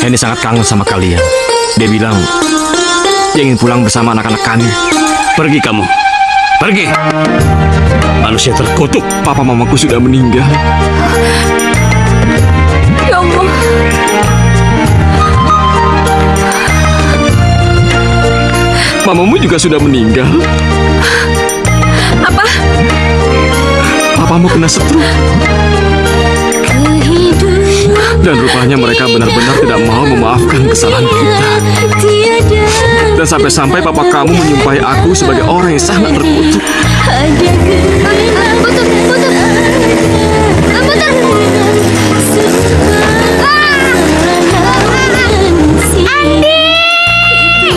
Henny sangat kangen sama kalian. Dia bilang dia ingin pulang bersama anak-anak kami. Pergi kamu. Pergi. Manusia terkutuk. Papa mamaku sudah meninggal. Ya Allah. Mamamu juga sudah meninggal. Apa? Papamu kena stroke. Dan rupanya mereka benar-benar tidak mau memaafkan kesalahan kita. Dan sampai-sampai papa kamu menyumpahi aku sebagai orang yang sangat terkutuk.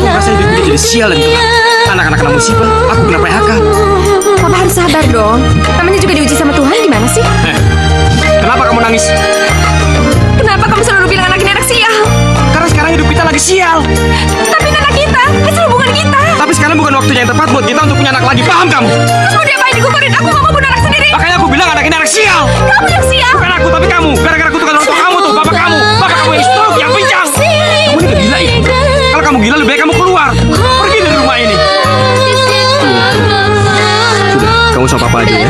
Masa hidupnya jadi sial dan gelap. Anak-anak kena musibah, aku kena PHK. Papa harus sabar dong. Namanya juga diuji sama Tuhan, gimana sih? Kenapa kamu nangis? Kenapa kamu selalu bilang anak ini anak sial? Karena sekarang hidup kita lagi sial. Tapi ini anak kita, hasil hubungan kita. Tapi sekarang bukan waktunya yang tepat buat kita untuk punya anak lagi, paham kamu? Terus mau diapain? Digugurin? Aku gak mau punya anak sendiri. Makanya aku bilang anak ini anak sial. Kamu yang sial. Bukan aku, tapi kamu. Gara-gara kutukan orang tua kamu tuh, bapak kamu. Bapak kamu yang stroke, yang pincang. Kamu ini gila ya? Kalau kamu gila, lebih baik kamu keluar. Pergi dari rumah ini. Sudah, kamu sama papa aja ya.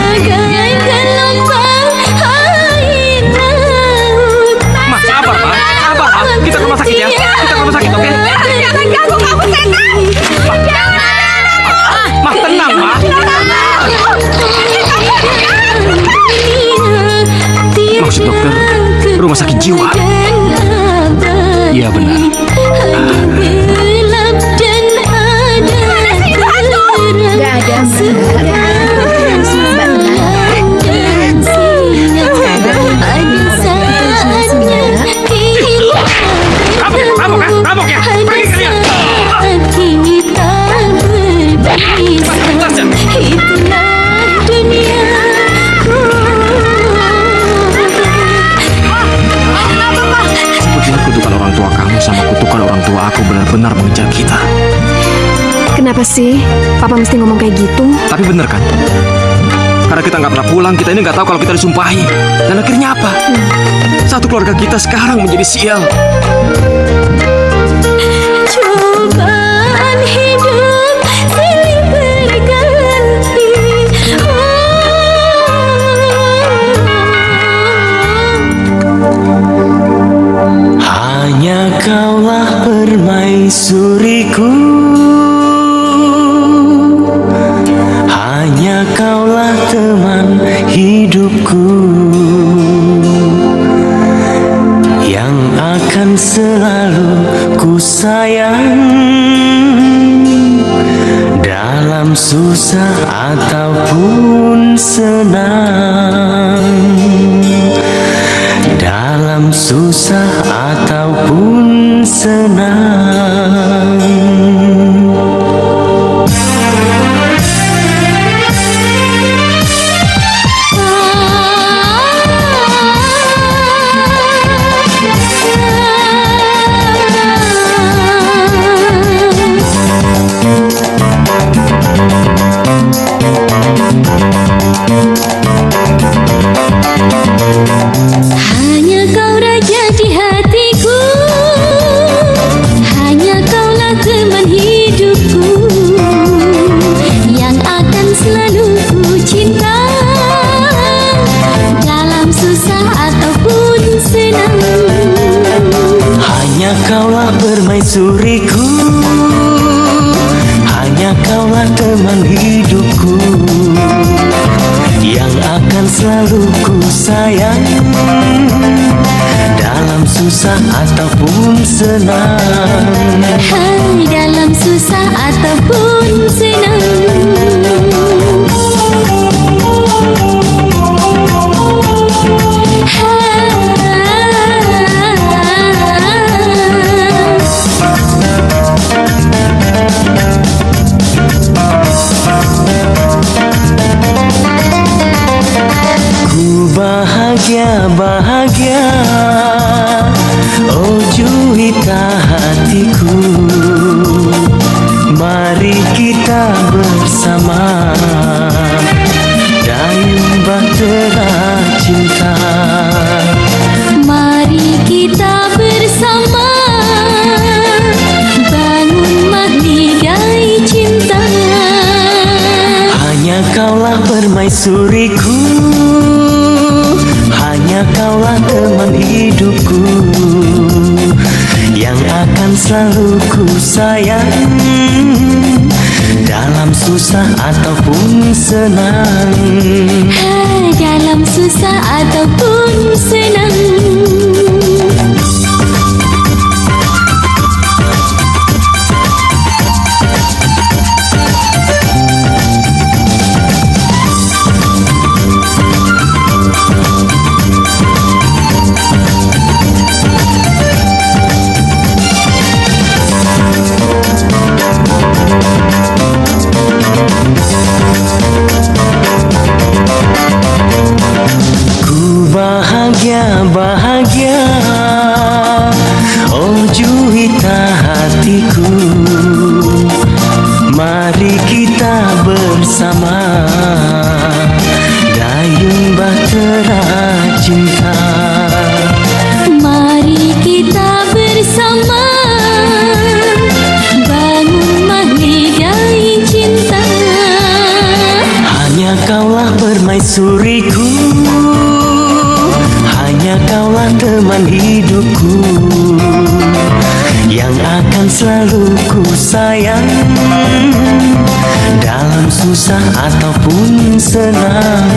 Ma, sabar, Ma. Sabar, Ma. Kita ke rumah sakit ya. Kita ke rumah sakit, oke? Jangan ganggu kamu, setan. Ma, tenang, Ma. Maksud dokter, rumah sakit jiwa. Iya benar. Gak ada. Rampok ya? Pergi kalian. Sepertinya kutukan orang tua kamu sama kutukan orang tua aku benar-benar mengejar kita. Kenapa sih Papa mesti ngomong kayak gitu? Tapi bener kan? Karena kita nggak pernah pulang, kita ini nggak tahu kalau kita disumpahi. Dan akhirnya apa? Satu keluarga kita sekarang menjadi sial. Cobaan hidup silih berganti. Hanya kaulah permaisuriku, hanya kaulah teman hidupku yang akan selalu ku sayang dalam susah ataupun senang, dalam susah ataupun senang. Hanya kau raja di hatiku, hanya kaulah teman hidupku yang akan selalu ku cinta dalam susah ataupun senang. Hanya kaulah permaisuriku, hanya kaulah teman hidupku yang akan selalu ku sayang dalam susah ataupun senang. Hai, dalam susah ataupun senang. Ku bahagia, oh juwita hatiku. Mari kita bersama dayung bahtera cinta. Mari kita bersama yang akan selalu ku sayang dalam susah ataupun senang. Dalam susah ataupun senang. Bahagia, oh juwita hatiku, mari kita bersama dayung bahtera cinta. Mari kita bersama bangun mahligai cinta. Hanya kaulah permaisuriku, hanya kaulah teman hidupku, yang akan selalu ku sayang dalam susah ataupun senang.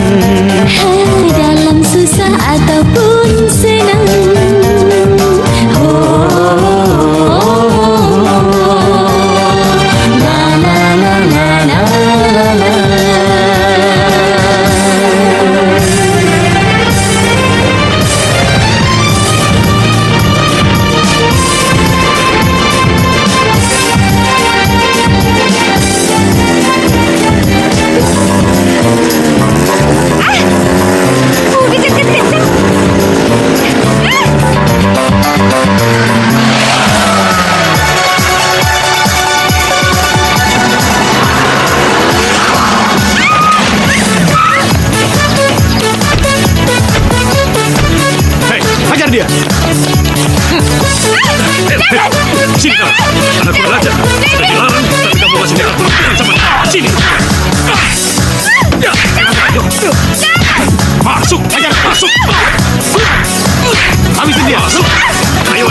Dalam susah ataupun senang. Dia. Sini kau, anak kurang ajar. Sudah dilarang, tapi kamu masih nekat berhubungan sama dia. Sini. Ayo. Masuk, ajar, masuk. Habisin dia, masuk. Ayo.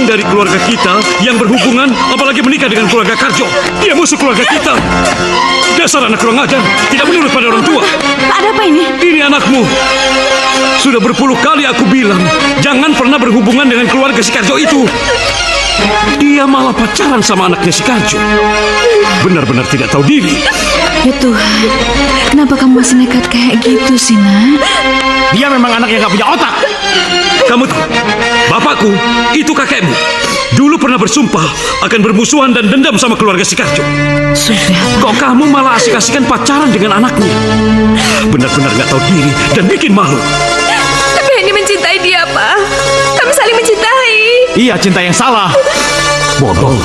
Dari keluarga kita yang berhubungan, apalagi menikah dengan keluarga Karjo. Dia musuh keluarga kita. Dasar anak kurang ajar, tidak menurut pada orang tua. Ada apa ini? Ini anakmu. Sudah berpuluh kali aku bilang, jangan pernah berhubungan dengan keluarga si Karjo itu. Dia malah pacaran sama anaknya si Karjo. Benar-benar tidak tahu diri. Ya Tuhan, kenapa kamu masih nekat kayak gitu sih, Nak? Dia memang anak yang gak punya otak. Kamu tahu, bapakku itu kakekmu. Dulu pernah bersumpah akan bermusuhan dan dendam sama keluarga si Karjo. Sudah. Kok kamu malah asik-asikan pacaran dengan anaknya? Benar-benar gak tahu diri dan bikin malu. Tapi Henny mencintai dia, Pak. Kami saling mencintai. Iya, cinta yang salah. Bodoh.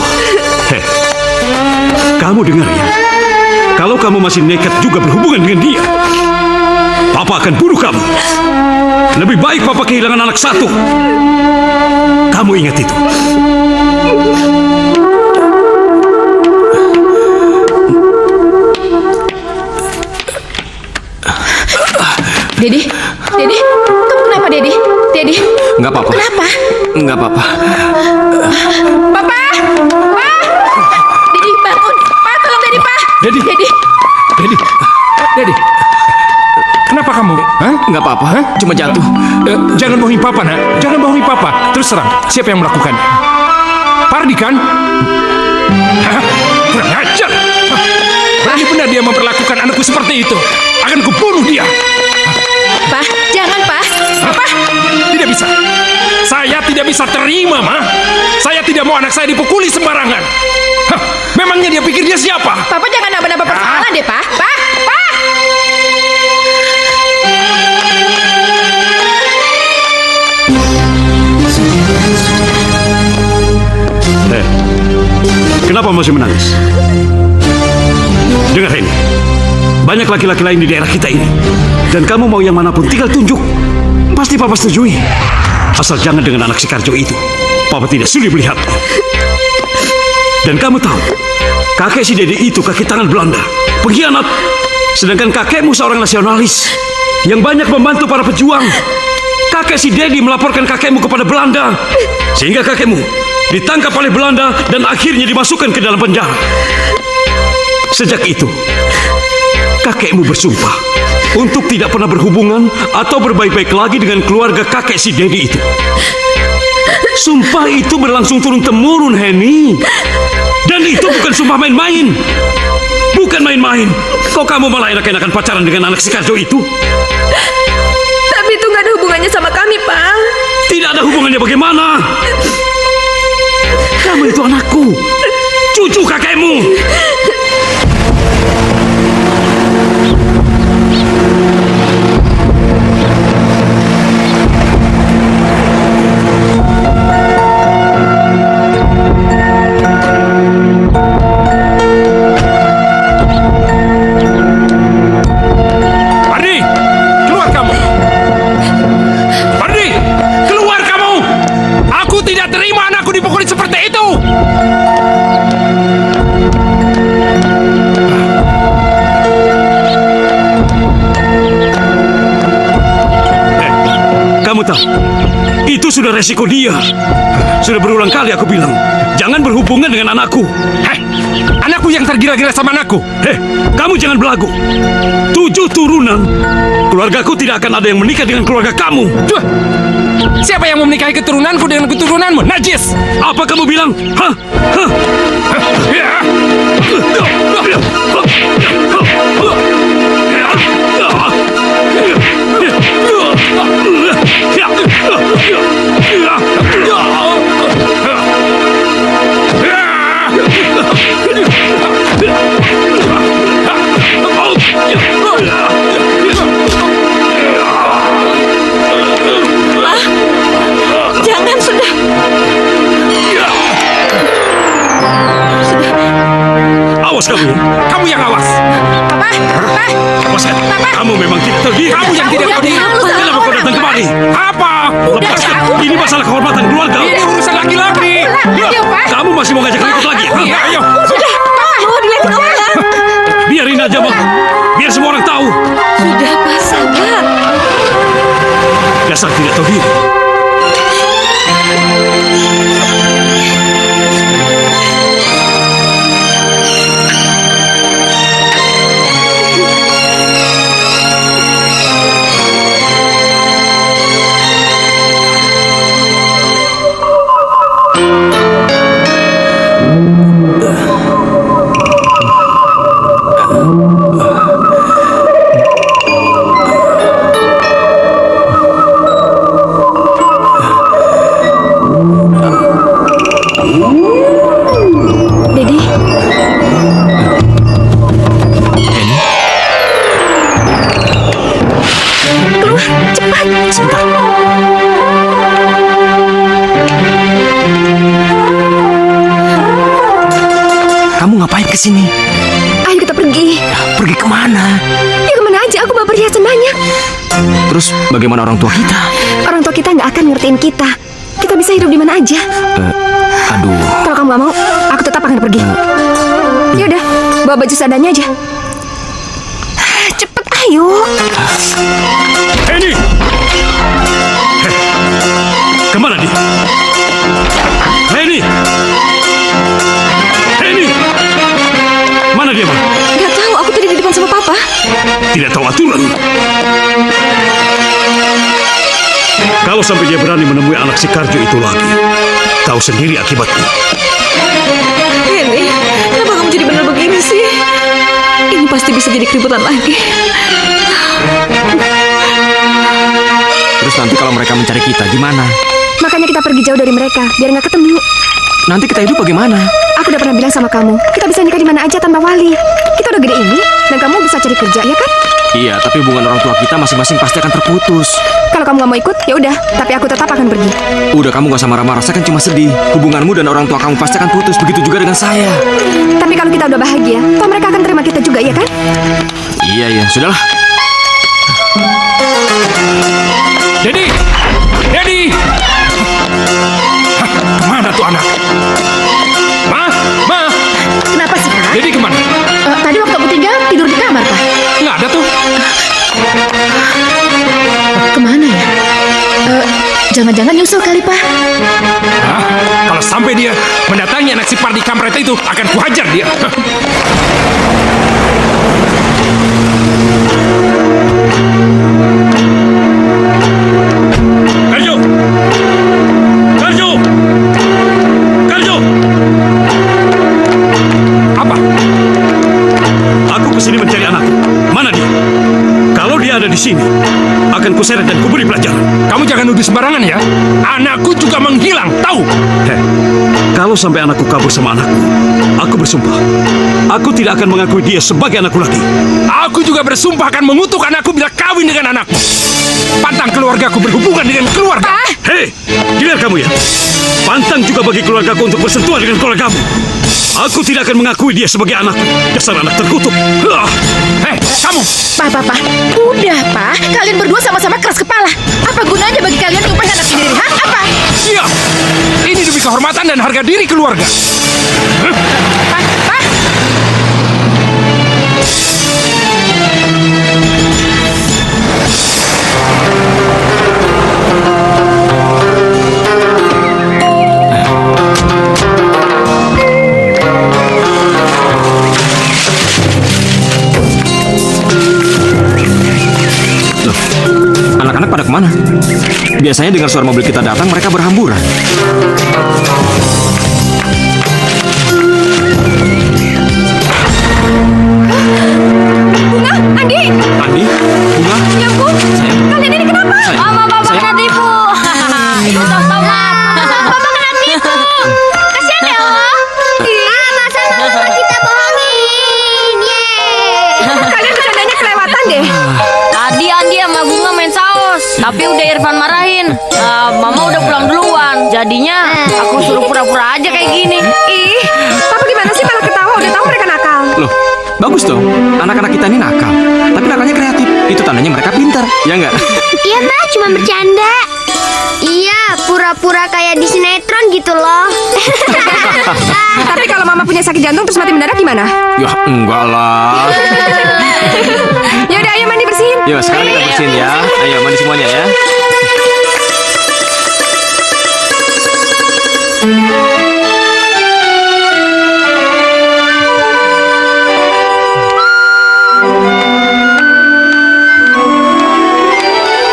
Hei, kamu dengar ya. Kalau kamu masih nekat juga berhubungan dengan dia, Papa akan bunuh kamu. Lebih baik Papa kehilangan anak satu. Kamu ingat itu. Dedi, kamu kenapa, Dedi? Nggak apa-apa. Kenapa? Nggak apa-apa. Papa! Pak! Dedi, bangun! Pak, tolong Dedi, Pak! Dedi! Kenapa kamu? Hah? Nggak apa-apa. Cuma jatuh. Jangan bohongi Papa, nak. Jangan bohongi Papa. Terus terang, siapa yang melakukan? Pardi kan? Hah? Kurang ajar. Berani benar dia memperlakukan anakku seperti itu. Akan kubunuh dia. Pak, jangan, Pak! Apa? Tidak bisa. Saya tidak bisa terima, Ma. Saya tidak mau anak saya dipukuli sembarangan. Hah, memangnya dia pikir dia siapa? Papa jangan nambah-nambah persoalan deh, Pak. Pak! Kenapa masih menangis? Dengar ini, banyak laki-laki lain di daerah kita ini. Dan kamu mau yang manapun, tinggal tunjuk. Pasti Papa setujui. Asal jangan dengan anak si Karjo itu. Papa tidak sudi melihat. Dan kamu tahu, kakek si Dedi itu kaki tangan Belanda, pengkhianat. Sedangkan kakekmu seorang nasionalis yang banyak membantu para pejuang. Kakek si Dedi melaporkan kakekmu kepada Belanda, sehingga kakekmu ditangkap oleh Belanda dan akhirnya dimasukkan ke dalam penjara. Sejak itu, kakekmu bersumpah untuk tidak pernah berhubungan atau berbaik-baik lagi dengan keluarga kakek si Dedi itu. Sumpah itu berlangsung turun-temurun, Henny. Dan itu bukan sumpah main-main. Bukan main-main. Kok kamu malah enak-enakan pacaran dengan anak si Karjo itu? Tapi itu nggak ada hubungannya sama kami, Pak. Tidak ada hubungannya bagaimana? Kamu itu anakku, cucu kakekmu. Pardi, keluar kamu. Pardi, keluar kamu. Aku tidak terima anakku dipukuli seperti itu. Kamu tahu, itu sudah resiko dia. Sudah berulang kali aku bilang, jangan berhubungan dengan anakku. Hei, anakku yang tergila-gila sama anakku. Kamu jangan belagu. 7 turunan. Keluargaku tidak akan ada yang menikah dengan keluarga kamu. Duh, siapa yang mau menikahi keturunanku dengan keturunanmu? Najis! Apa kamu bilang? Hah? Hah? Ya. Jangan, sudah. Awas kamu. Kamu yang awas. Papa, Papa. Awas kan? Kamu memang tidak tahu diri. Kamu yang tidak tahu diri. Kenapa kau datang kemari? Apa? Lepaskan. Ini masalah kehormatan keluarga. Ini urusan laki-laki. Ayo, Pak. Kamu masih mau ngajak ribut lagi? Hah? Iya, ayo. Sudah, Papa mau dilihatin orang. Biarin aja, Bang. Biar semua orang tahu. Sudah, Pak, sabar. Dasar tidak tahu diri. Dedi. Keluar, cepat. Sebentar. Kamu ngapain kesini? Ayo kita pergi. Pergi kemana? Ya kemana aja, aku bawa perhiasan banyak. Terus bagaimana orang tua kita? Orang tua kita nggak akan ngertiin kita. Kita bisa hidup di mana aja. Aduh, Kalau kamu nggak mau, aku tetap akan pergi. Ya udah, bawa baju seadanya aja. Cepet, ayo. Henny! Kemana dia? Henny! Henny! Mana dia, Bang? Nggak tahu, aku tadi di depan sama Papa. Tidak tahu aturan. Kalau sampai dia berani menemui anak si Karjo itu lagi, tahu sendiri akibatnya. Henny, kenapa kamu jadi benar begini sih? Ini pasti bisa jadi keributan lagi. terus Nanti kalau mereka mencari kita gimana? Makanya kita pergi jauh dari mereka, biar nggak ketemu. Nanti kita hidup bagaimana? Aku udah pernah bilang sama kamu, kita bisa nikah di mana aja tanpa wali. Kita udah gede ini, dan kamu bisa cari kerja, ya kan? Iya, tapi hubungan orang tua kita masing-masing pasti akan terputus. Kalau kamu nggak mau ikut, ya udah. Tapi aku tetap akan pergi. Udah, kamu gak usah marah-marah, saya kan cuma sedih. Hubunganmu dan orang tua kamu pasti akan putus, begitu juga dengan saya. Tapi kalau kita udah bahagia, toh mereka akan terima kita juga, ya kan? Iya, sudahlah. Dedi! Dedi! Hah, kemana tuh anak? Ma! Kenapa sih, Pak? Dedi kemana? Tadi waktu aku tinggal, tidur di kamar, Pak. Nggak ada tuh. Kemana ya? Jangan-jangan nyusul kali, Pak. Hah? Kalau sampai dia mendatangi anak si Pardi kampret itu, akan kuhajar dia. Hah. Karjo! Karjo! Karjo! Apa? Aku kesini mencari anakku. Mana dia? Kalau dia ada di sini, akan kuseret dan kuberi pelajaran. Kamu jangan nuduh sembarangan ya. Anakku juga menghilang, tahu? Hei, kalau sampai anakku kabur sama anakku, aku bersumpah, aku tidak akan mengakui dia sebagai anakku lagi. Aku juga bersumpah akan mengutuk anakku bila kawin dengan anakku. Pantang keluargaku berhubungan dengan keluarga. Hei, dengar kamu ya. Pantang juga bagi keluargaku untuk bersentuhan dengan keluargamu. Aku tidak akan mengakui dia sebagai anakku. Dasar anak terkutuk. Hei, kamu! Pak. Udah, Pak. Kalian berdua sama-sama keras kepala. Apa gunanya bagi kalian nyumpahin anak sendiri, hah? Apa? Iya, ini demi kehormatan dan harga diri keluarga. Pak. Loh, anak-anak pada kemana? Biasanya dengar suara mobil kita datang, mereka berhamburan. Bunga, Andi. Andi, Bunga, Ya ampun. sayang, Kalian ini kenapa? sayang, Mama, Papa sayang. kena tipu. Itu tomat. Papa kena tipu. Kasihan ya, masa Mama kita bohongin. Kalian bercandanya kelewatan deh. Tadi Andi sama Bunga main saus, tapi udah Irfan marahin. Mama udah pulang duluan. Jadinya aku suruh pura-pura aja kayak gini. Ih, Papa gimana sih malah ketawa? Udah tahu mereka nakal. Loh, bagus dong. Anak-anak kita ini nakal, tapi nakalnya kreatif. Itu tandanya mereka pintar, ya nggak? Iya, Ma, cuma bercanda. Iya, pura-pura kayak di sinetron gitu loh. Tapi kalau Mama punya sakit jantung terus mati mendadak gimana? Ya enggak lah. Ya udah, ayo mandi bersihin. Yuk, sekarang kita bersihin ya. Ayo mandi semuanya ya.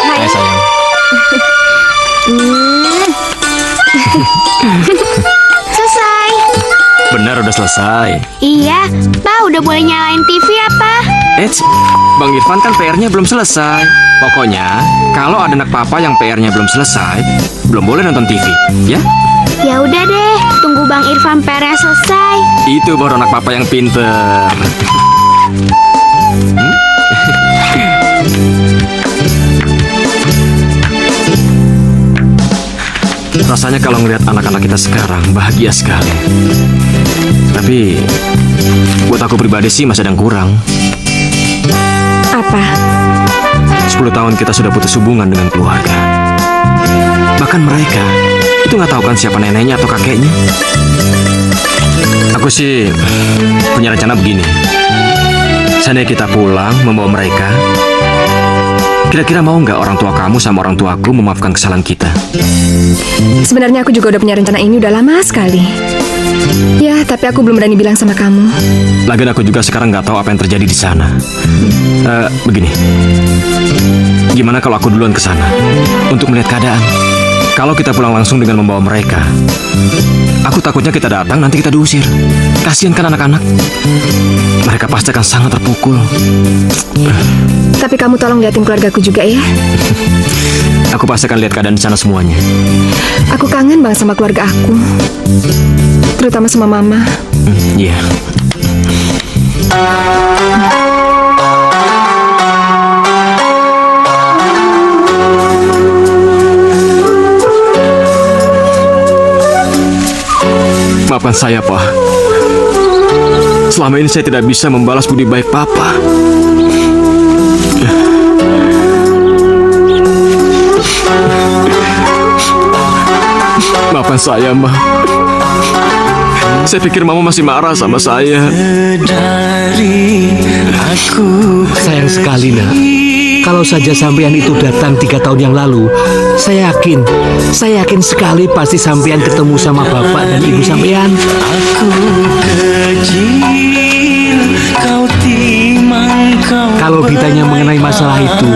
Hai sayang. Selesai. Benar udah selesai. Iya, Pa, udah boleh nyalain TV ya, Pa? Eits, Bang Irfan kan PR-nya belum selesai. Pokoknya, kalau ada anak papa yang PR-nya belum selesai, belum boleh nonton TV, ya? Ya udah deh, tunggu Bang Irfan PR-nya selesai. Itu baru anak papa yang pinter. Rasanya kalau ngelihat anak-anak kita sekarang bahagia sekali. Tapi buat aku pribadi sih masih ada yang kurang. Apa? 10 tahun kita sudah putus hubungan dengan keluarga. Bahkan mereka itu nggak tahu kan siapa neneknya atau kakeknya. Aku sih punya rencana begini. Seandainya kita pulang membawa mereka, kira-kira mau nggak orang tua kamu sama orang tuaku memaafkan kesalahan kita? Sebenarnya aku juga udah punya rencana ini udah lama sekali. Ya, tapi aku belum berani bilang sama kamu. Lagian aku juga sekarang nggak tahu apa yang terjadi di sana. Begini, gimana kalau aku duluan ke sana untuk melihat keadaan? Kalau kita pulang langsung dengan membawa mereka, aku takutnya kita datang nanti kita diusir. Kasihan kan anak-anak. Mereka pasti akan sangat terpukul. Tapi kamu tolong liatin keluargaku juga ya. Aku pasti akan lihat keadaan di sana semuanya. Aku kangen banget sama keluarga aku. Terutama sama mama. Iya. Maafkan saya, Pak. Selama ini saya tidak bisa membalas budi baik Papa. Maafkan saya, Ma. Saya pikir Mama masih marah sama saya. Sayang sekali, Nak. Kalau saja sampean itu datang 3 tahun yang lalu, saya yakin sekali pasti sampean ketemu sama bapak dan ibu sampean. Kalau ditanya mengenai masalah itu,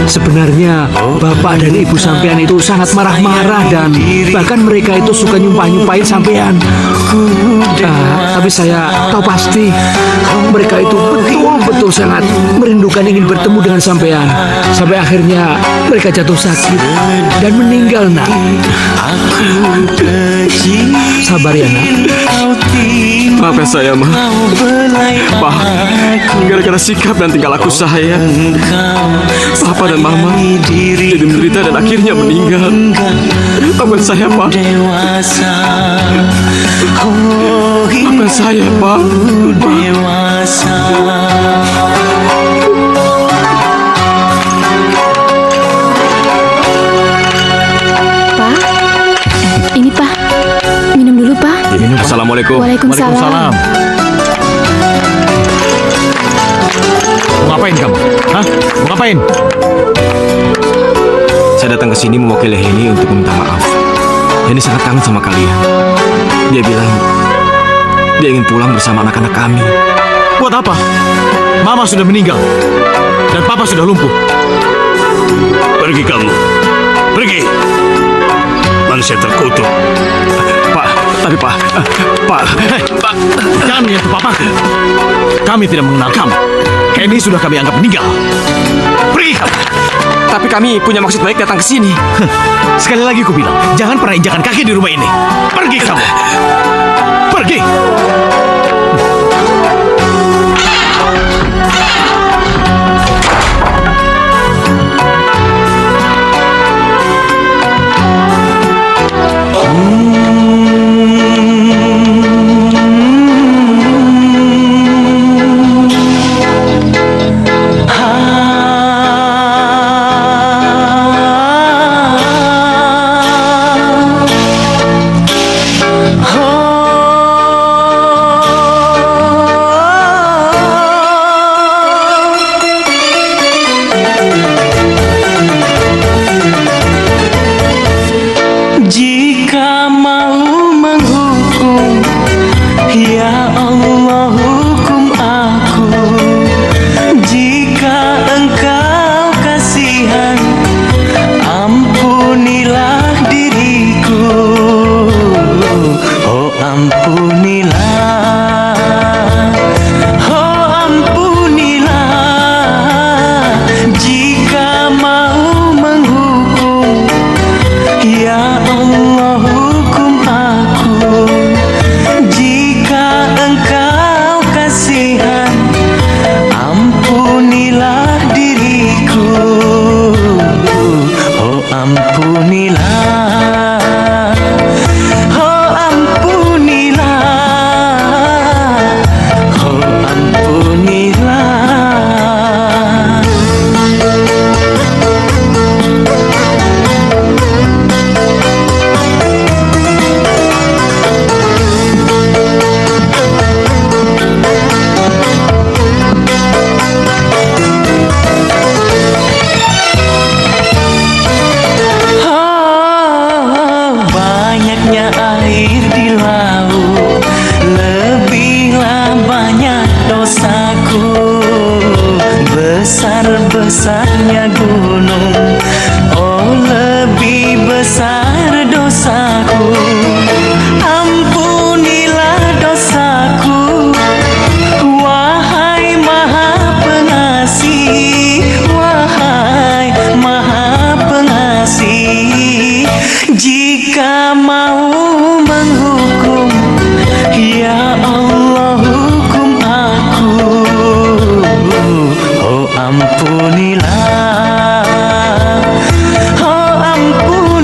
sebenarnya bapak dan ibu sampean itu sangat marah-marah dan bahkan mereka itu suka nyumpah-nyumpahin sampean. Tapi saya tahu pasti mereka itu betul-betul sangat merindukan ingin bertemu dengan sampean. Sampai akhirnya mereka jatuh sakit dan meninggal, Nak. Sabar ya, Nak. Maafkan saya, Ma. Pak, gara-gara sikap dan tingkah laku saya, Papa dan Mama jadi menderita dan akhirnya meninggal. Maafkan saya, Pak. Maafkan saya, Pak. Ini Pak, minum dulu Pak. Assalamualaikum. Waalaikumsalam. Mau ngapain kamu? Hah? Mau ngapain? Saya datang ke sini mewakili Henny untuk meminta maaf. Henny sangat kangen sama kalian. Dia bilang dia ingin pulang bersama anak-anak kami. Buat apa? Mama sudah meninggal dan Papa sudah lumpuh. Pergi kamu. Pergi. Manusia terkutuk. Pak. Hei, jangan menyentuh papaku. Kami tidak mengenal kamu. Henny sudah kami anggap meninggal. Pergi kamu. Tapi kami punya maksud baik datang ke sini. Sekali lagi ku bilang, jangan pernah injakan kaki di rumah ini. Pergi kamu. Pergi. Jika mau menghukum, ya Allah hukum aku. Jika engkau kasihan, ampunilah diriku. Oh ampunilah, oh ampunilah. Jika mau menghukum, ya Allah hukum aku. Jika engkau kasihan, ampunilah diriku. Oh ampunilah, oh ampunilah, oh ampunilah. Banyaknya air di laut, lebihlah banyak dosaku. Besar-besarnya gunung, oh lebih besar menghukum. Ya Allah, hukum aku. Oh ampunilah, oh ampunilah,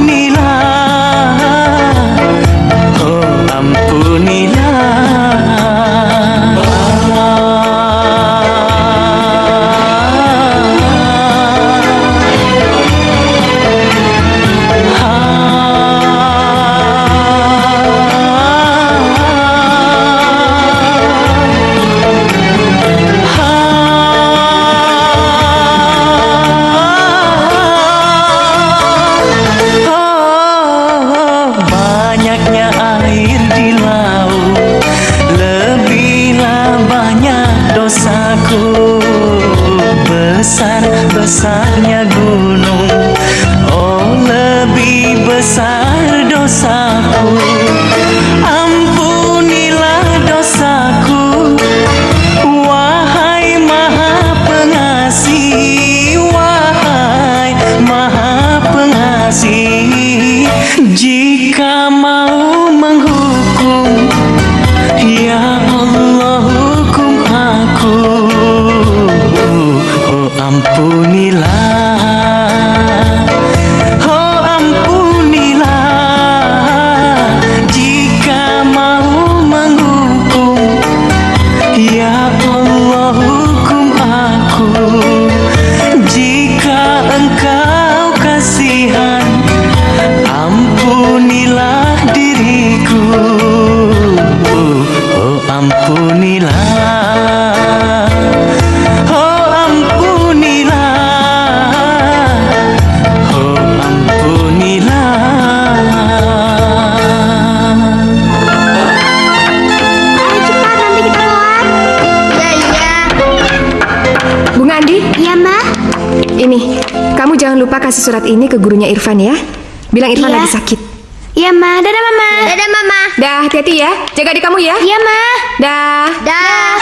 oh banyaknya air di laut, lebihlah banyak dosaku. Besar-besarnya gunung, oh lebih besar dosaku. Ampunilah dosaku, wahai Maha Pengasih, wahai Maha Pengasih. Jika mau menghukum, ya Allah hukum aku. Oh ampunilah, oh ampunilah. Jika mau menghukum, ya Allah hukum aku. Jika engkau kasihan, ampunilah diriku. Oh ampunilah, oh ampunilah, oh ampunilah. Ayo cepat, nanti kita keluar. Iya. Bunga Andi, Iya, Ma. ini. Kamu jangan lupa kasih surat ini ke gurunya Irfan ya. Bilang Irfan Iya. lagi sakit. Iya, Ma. Dadah, Mama. Dadah, Mama. Dah, hati-hati ya. Jaga adik kamu ya. Iya, Ma. Dah. Dah.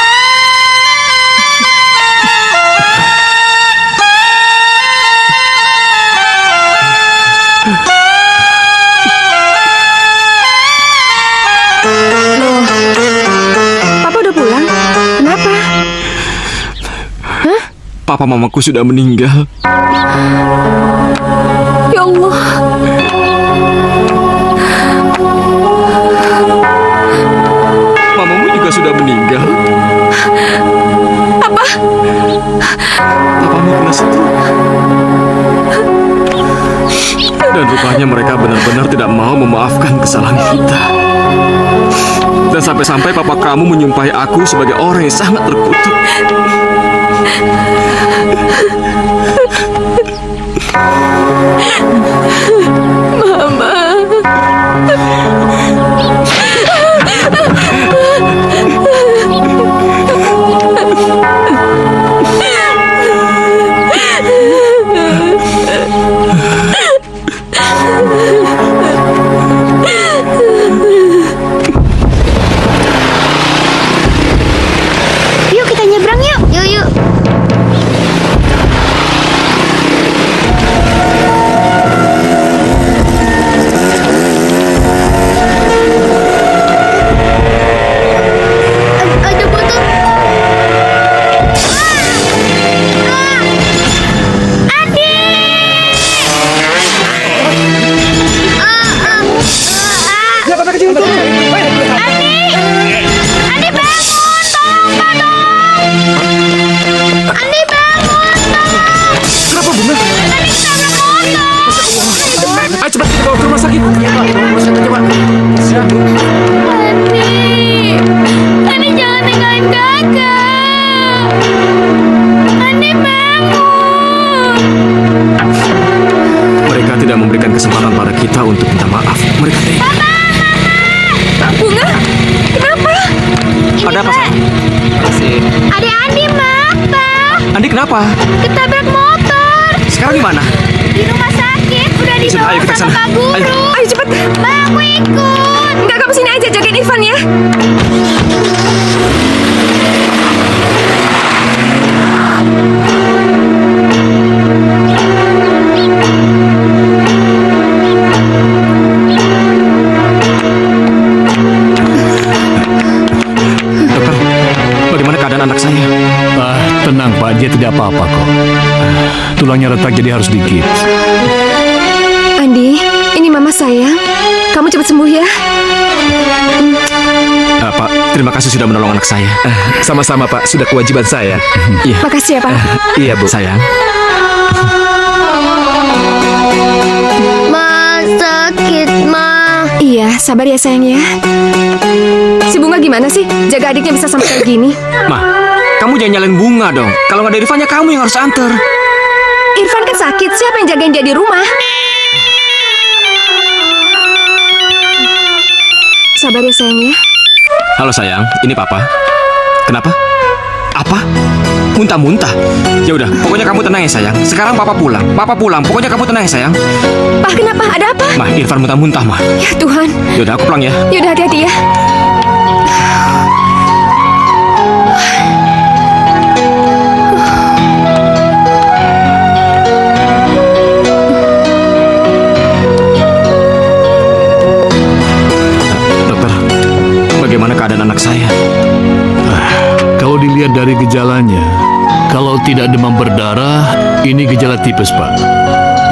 Papa udah pulang? Kenapa? Papa mamaku sudah meninggal. Ya Allah. Mamamu juga sudah meninggal. Apa? Papamu kena stroke. Dan rupanya mereka benar-benar tidak mau memaafkan kesalahan kita. Dan sampai-sampai papa kamu menyumpahi aku sebagai orang yang sangat terkutuk. Yuk kita nyebrang yuk. Yuk. Ada botol. Adi. Adi bangun, tolong. Andi bangun, tolong. Kenapa Bunga? Andi ketabrak motor. Ayo cepat kita bawa ke rumah sakit. Andi jangan tinggalin kakak. Andi bangun. Mereka tidak memberikan kesempatan pada kita untuk minta maaf. Mereka tega. Bunga, kenapa? Ada apa, sayang? Adik Andi, apa? Andi kenapa? Ketabrak motor. Sekarang di mana? Di rumah sakit. Udah Ayo dibawa kita sama sana. Pak Guru. Ayo. Ayo cepat. Ma, aku ikut. Enggak, kamu sini aja jagain Irfan ya. apa-apa kok. Tulangnya retak jadi harus digigit. Andi, ini Mama sayang. Kamu cepat sembuh ya. Pak, terima kasih sudah menolong anak saya. Sama-sama Pak, sudah kewajiban saya. Iya. Makasih ya, Pak. Iya Bu. Sayang. Ma, sakit, Ma. Iya, sabar ya sayang ya. Si Bunga gimana sih? Jaga adiknya bisa sampai kayak gini. Ma, kamu jangan nyalain Bunga dong. Kalau nggak ada Irfan ya kamu yang harus antar. Irfan kan sakit, siapa yang jagain dia di rumah? Sabar ya sayang ya. Halo sayang, ini Papa. Kenapa? Apa? Muntah-muntah? Ya udah, pokoknya kamu tenang ya sayang. Sekarang Papa pulang. Papa pulang. Pokoknya kamu tenang ya sayang. Pak, kenapa? Ada apa? Ma, Irfan muntah-muntah, Ma. Ya Tuhan. Ya udah, aku pulang ya. Yaudah hati-hati ya. Dokter, bagaimana keadaan anak saya? Kalau dilihat dari gejalanya, kalau tidak demam berdarah, ini gejala tipes, Pak.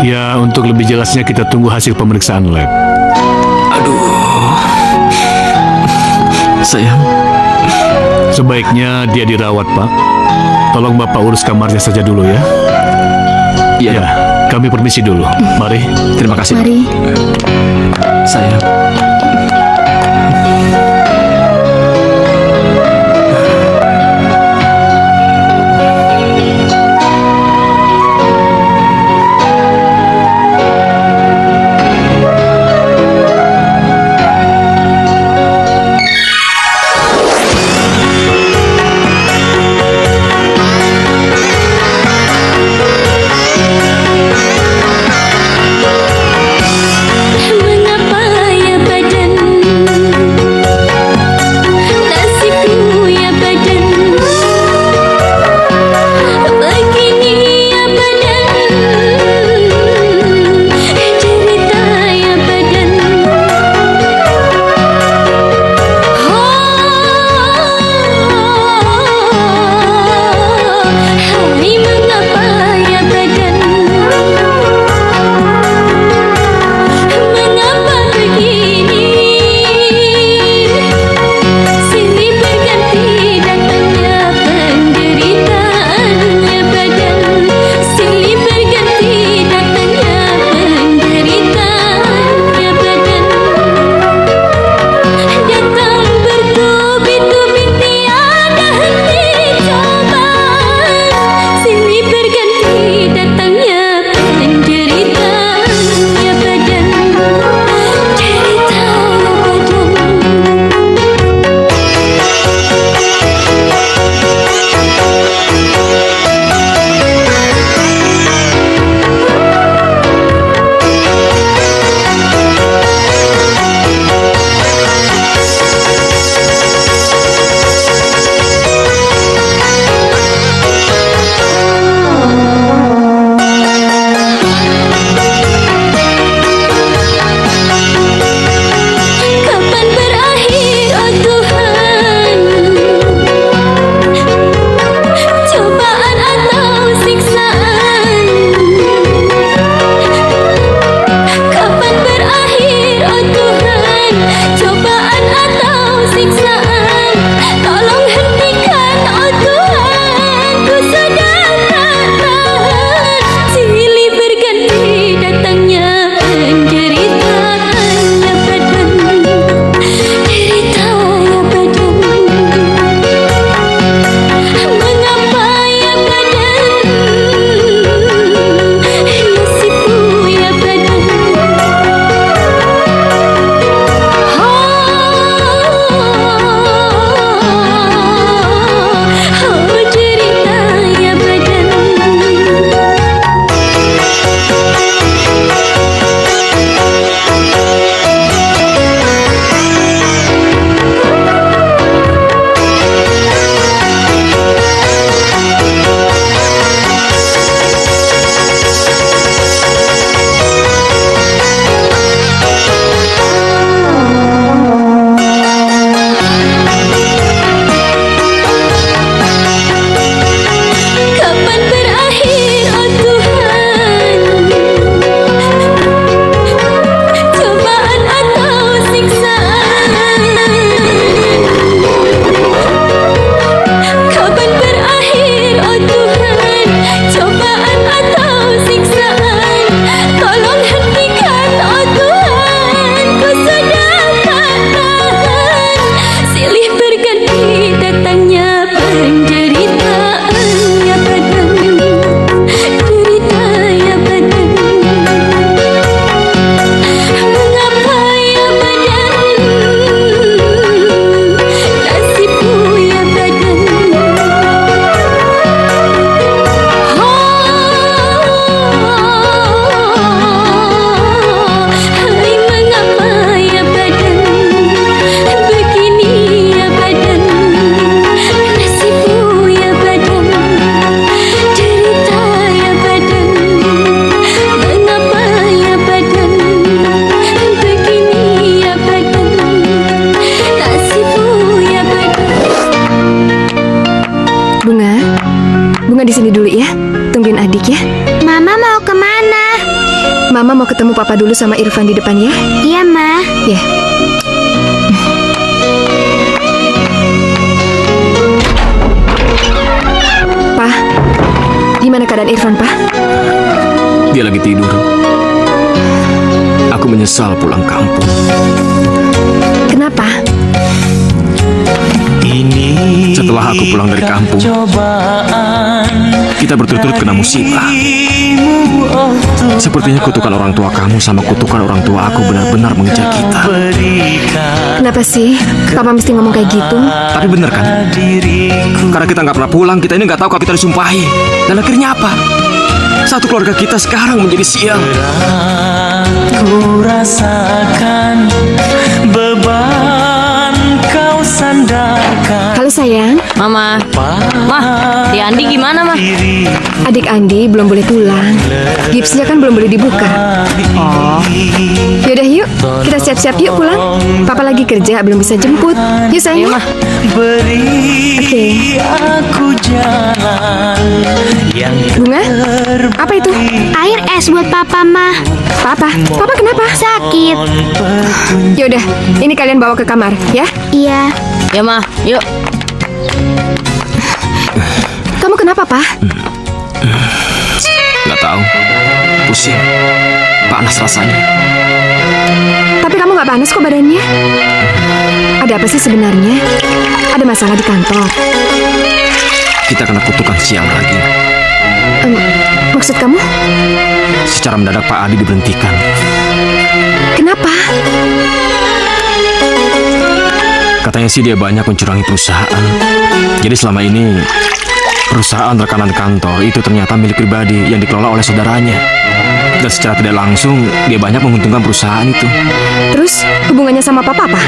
Ya, untuk lebih jelasnya kita tunggu hasil pemeriksaan lab. Sayang, Sebaiknya dia dirawat, Pak. Tolong Bapak urus kamarnya saja dulu ya. iya Ya, dok. kami permisi dulu. Mari. Terima kasih, Dok. Mari. Sayang. Mengapa ya Bunga di sini dulu ya. Tungguin adik ya. Mama mau kemana? Mama mau ketemu papa dulu sama Irfan di depan ya. Iya, Ma. Ya. Pak, gimana keadaan Irfan, Pak? Dia lagi tidur. Aku menyesal pulang kampung. Kenapa? Setelah aku pulang dari kampung, kita berturut-turut kena musibah. Sepertinya kutukan orang tua kamu sama kutukan orang tua aku benar-benar mengejar kita. Kenapa sih Papa mesti ngomong kayak gitu? Tapi bener kan? Karena kita nggak pernah pulang, kita ini nggak tahu kalau kita disumpahi. Dan akhirnya apa? Satu keluarga kita sekarang menjadi sial. Ku rasakan beban kau sandarkan. Halo sayang, Mama. Mah, di Andi gimana, Mah? adik Andi belum boleh pulang. Gipsnya kan belum boleh dibuka. Yaudah yuk, kita siap-siap yuk pulang. Papa lagi kerja, belum bisa jemput. Yuk sayang. Iya, Mah. Beri Oke. aku jalan yang Bunga, apa itu? Air es buat Papa, Ma. Papa kenapa? Sakit. Yaudah, ini kalian bawa ke kamar, ya? Iya. Ya, Mah. Yuk. Kamu kenapa, Pak? Nggak tahu. Pusing. Panas rasanya. Tapi kamu nggak panas kok badannya. Ada apa sih sebenarnya? Ada masalah di kantor? Kita kena kutukan sial lagi. Maksud kamu? Secara mendadak Pak Adi diberhentikan. Kenapa? Katanya sih dia banyak mencurangi perusahaan. Jadi selama ini perusahaan rekanan kantor itu ternyata milik pribadi yang dikelola oleh saudaranya. Dan secara tidak langsung dia banyak menguntungkan perusahaan itu. Terus hubungannya sama Papa apa?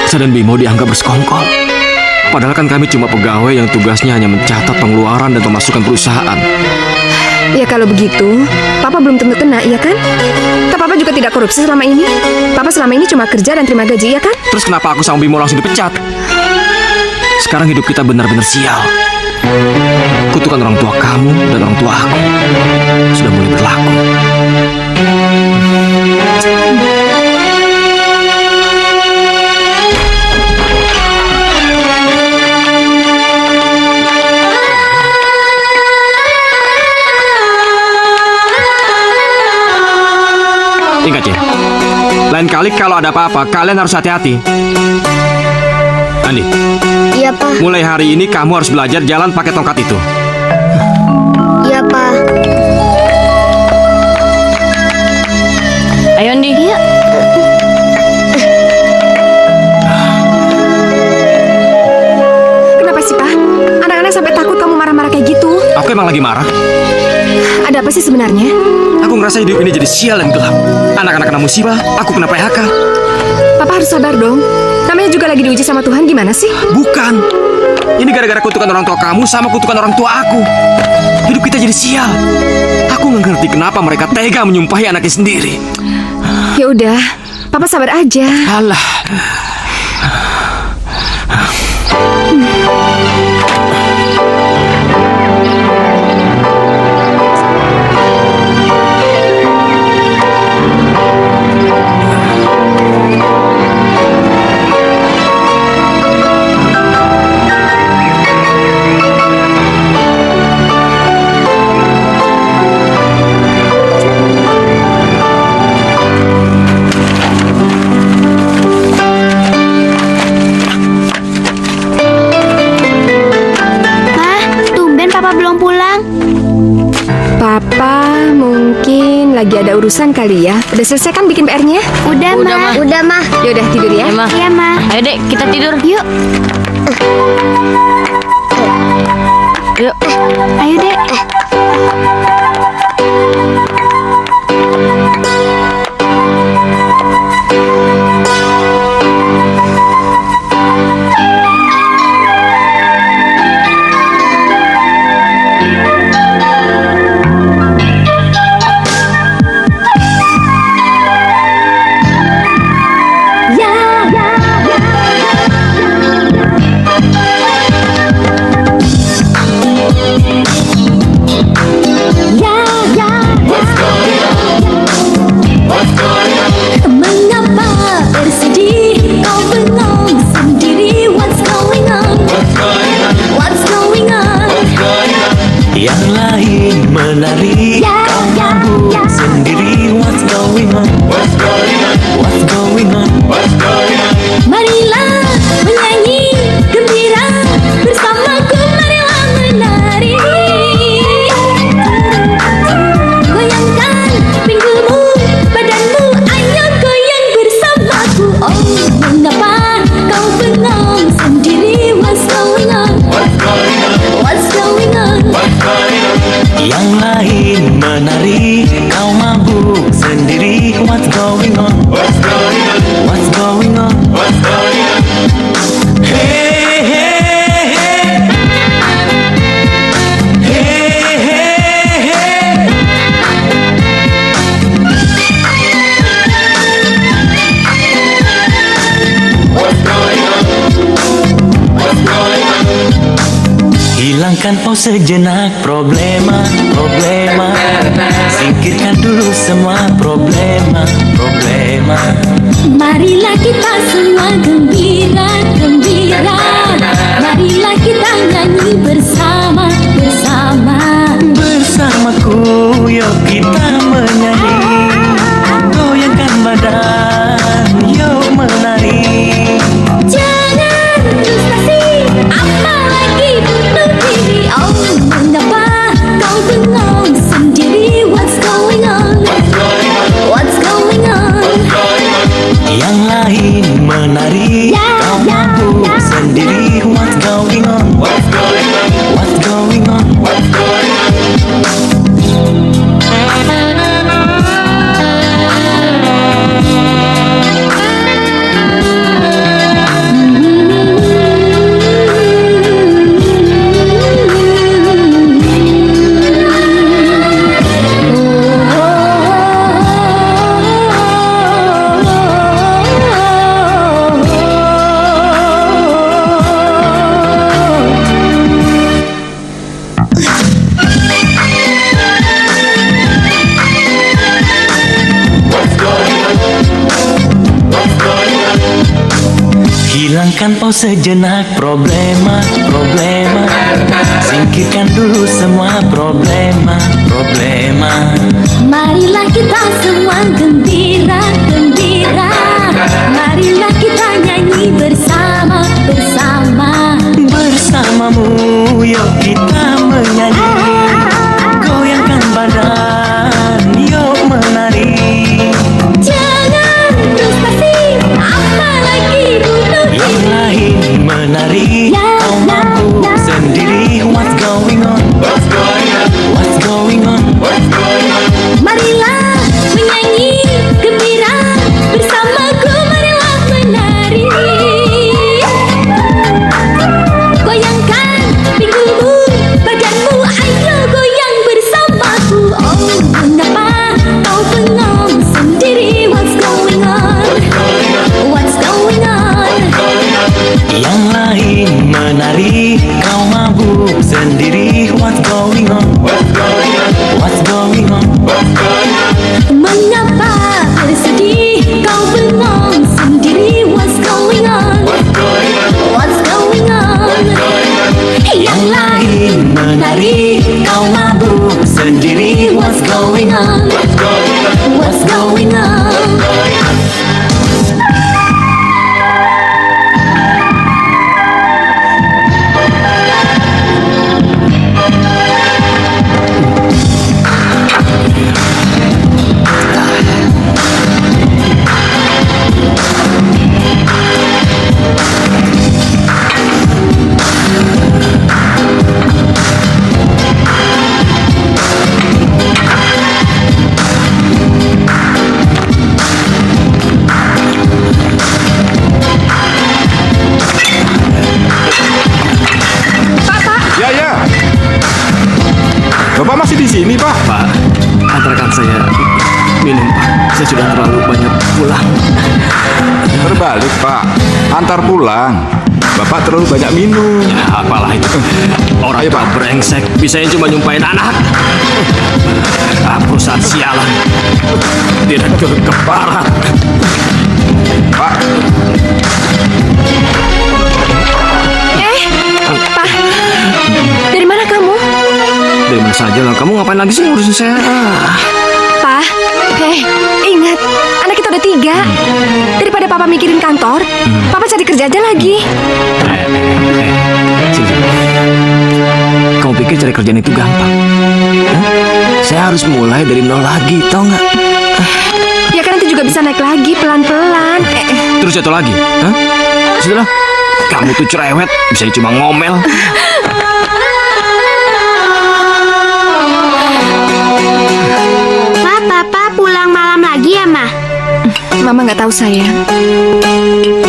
Saya dan Bimo dianggap bersekongkol. Padahal kan kami cuma pegawai yang tugasnya hanya mencatat pengeluaran dan pemasukan perusahaan. Ya kalau begitu, Papa belum tentu kena, iya kan? Kan Papa juga tidak korupsi selama ini. Papa selama ini cuma kerja dan terima gaji, iya kan? Terus kenapa aku sama Bimo langsung dipecat? Sekarang hidup kita benar-benar sial. Kutukan orang tua kamu dan orang tua aku sudah mulai berlaku. Ingat ya, lain kali kalau ada apa-apa, kalian harus hati-hati. Andi, Iya, Pa. mulai hari ini kamu harus belajar jalan pakai tongkat itu. Iya, Pa. Ayo, Andi. Iya. Kenapa sih, Pak? Anak-anak sampai takut kamu marah-marah kayak gitu. Aku emang lagi marah. Ada apa sih sebenarnya? Aku ngerasa hidup ini jadi sial dan gelap. Anak-anak kena musibah, aku kena PHK. Papa harus sabar dong. Namanya juga lagi diuji sama Tuhan, gimana sih? Bukan. Ini gara-gara kutukan orang tua kamu sama kutukan orang tua aku. Hidup kita jadi sial. Aku nggak ngerti kenapa mereka tega menyumpahi anaknya sendiri. Ya udah, Papa sabar aja. Alah. Pa, tumben Papa belum pulang. Papa mungkin lagi ada urusan kali ya. Udah selesai kan bikin PR-nya? Udah, Udah, Ma. Ma. Udah, Ma. Ya udah tidur ya. Ya, Mah. Iya, Ma. Ayo, Dek, kita tidur. Yuk. Yuk. Ayo, Dek. mengapa kau bengong sendiri? What's going on? What's going on? Yang lain menari, kau mabuk sendiri. What's going on? What's going on? What's going on? What's going on? Hey, hey, hey. Hey, hey, hey. What's going on? What's going on? Hilangkan kau sejenak problema, problema. Singkirkan dulu semua problema, problema. Marilah kita semua gembira, gembira. Marilah kita nyanyi bersama, bersama. Bersamaku yuk kita menyanyi, goyangkan badan, yuk menari. Jangan frustasi, apalagi bunuh diri. Oh, mengapa kau bengong sendiri? What's going on? What's going on? Yang lain menari, kau mabuk sendiri. What's going on? What's going on? What's going on? What's going on? Hilangkan kau sejenak problema, problema. Singkirkan dulu semua problema, problema. Marilah kita semua gembira, gembira. Marilah kita nyanyi bersama, bersama. Bersamamu yuk kita menyanyi, goyangkan badan, yuk menari. Jangan frustasi, apalagi bunuh Yang diri. lain menari, kau mabuk sendiri. What's going on? What's going on? What's going on? What's going on? Marilah menyanyi gembira bersamaku, marilah menari. Goyangkan pinggulmu, badanmu, ayo goyang bersamaku. Oh, mengapa kau bengong sendiri? What's going on? What's going on? Yang lain menari, kau mabuk sendiri. What's going on? What's going on? What's going on? What's going on? Mengapa bersedih kau bengong sendiri? What's going on? What's going on? What's going on? Yang lain menari, kau mabuk sendiri. What's going on? What's going on? What's going on? Ya. Bapak masih di sini, Pak? Pak, antarkan saya minum, Pak. Saya sudah terlalu banyak pulang. Terbalik, Pak. Antar pulang. Bapak terlalu banyak minum. Ya, apalah itu. Orang Ayo, tua Pak. brengsek, bisanya cuma nyumpain anak. Perusahaan sialan. Direktur keparat. Pak, Pak, dari mana kamu? Dari mana saja lah, kamu ngapain lagi sih ngurusin saya? Pak, ingat, anak kita udah 3. Daripada Papa mikirin kantor, Papa cari kerja aja lagi. Sini. Kamu pikir cari kerjaan itu gampang? Hah? Saya harus mulai dari nol lagi, tau nggak? Ya kan nanti juga bisa naik lagi pelan-pelan. Terus jatuh lagi. Hah? Sudahlah. Kamu tuh cerewet, bisa cuma ngomel. Ma, Papa pulang malam lagi ya, Ma? Mama nggak tahu sayang.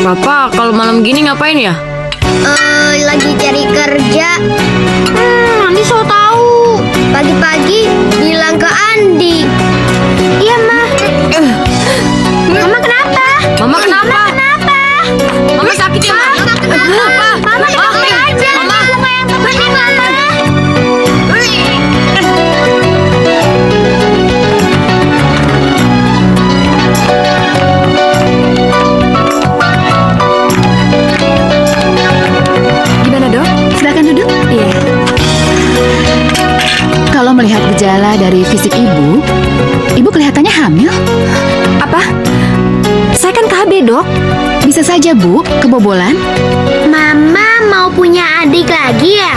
Papa kalau malam gini ngapain ya? Lagi cari kerja. Andi so tahu. Pagi-pagi bilang ke Andi. Iya, Ma. Mama kenapa? Mama kenapa? Mama sakit ya, Ma? Kenapa? Mama dokter aja. Mama. Mama yang temenin Mama. Gimana dok? Silakan duduk. Iya. Kalau melihat gejala dari fisik ibu kelihatannya hamil. Apa? Saya kan KB dok. Bisa saja Bu, kebobolan. Mama mau punya adik lagi ya?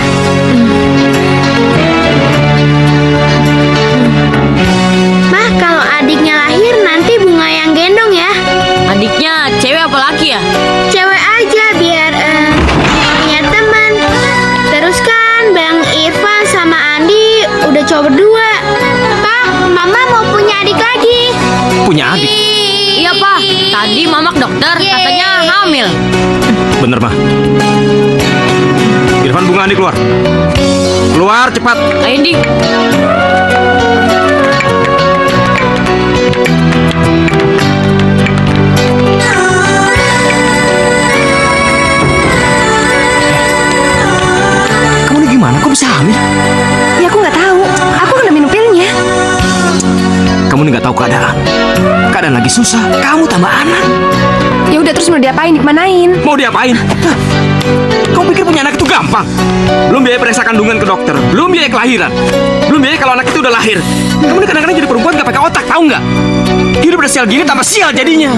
Mah, kalau adiknya lahir nanti Bunga yang gendong ya? Adiknya cewek apa laki ya? Cewek aja biar punya teman. Terus kan Bang Irfan sama Andi udah cowok berdua. Pak, Mama mau punya adik lagi. Punya adik. Iya, Pak. Tadi Mama ke dokter, katanya hamil. Bener, mah. Irfan, Bunga, Andi keluar. Keluar cepat. Ayo, Di. Kamu ini gimana? Kok bisa hamil? Ya aku nggak tahu. Aku kena minum pilnya. Kamu ini nggak tahu keadaan. Keadaan lagi susah. Kamu tambah anak. Ya udah terus mau diapain? Dimanain? Mau diapain? Hah? Kamu pikir punya anak itu gampang? Belum biaya periksa kandungan ke dokter, belum biaya kelahiran, belum biaya kalau anak itu udah lahir. Kamu ini kadang-kadang jadi perempuan gak pakai otak, tahu nggak? Hidup udah sial gini tambah sial jadinya.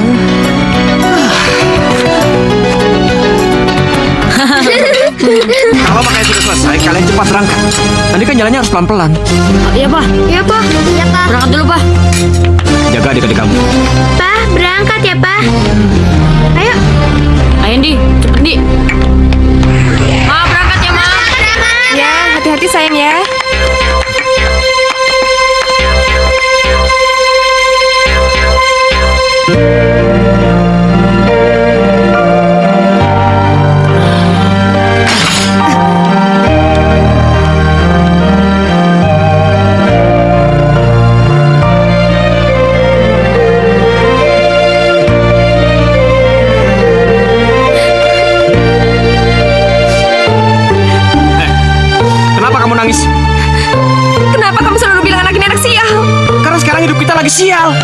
Kalau makanya sudah selesai, kalian cepat berangkat. Nanti kan jalannya harus pelan-pelan. Iya, Pak. Iya, Pak. Iya, Pak. Berangkat dulu, Pak. Jaga adik-adik kamu. Pak, berangkat ya, Pak. Ayo. Ayo, Di. Cepet, Di. Ma, berangkat ya, Ma. Ya, hati-hati sayang ya. Kenapa kamu nangis? Kenapa kamu selalu bilang anak ini anak sial? Karena sekarang hidup kita lagi sial.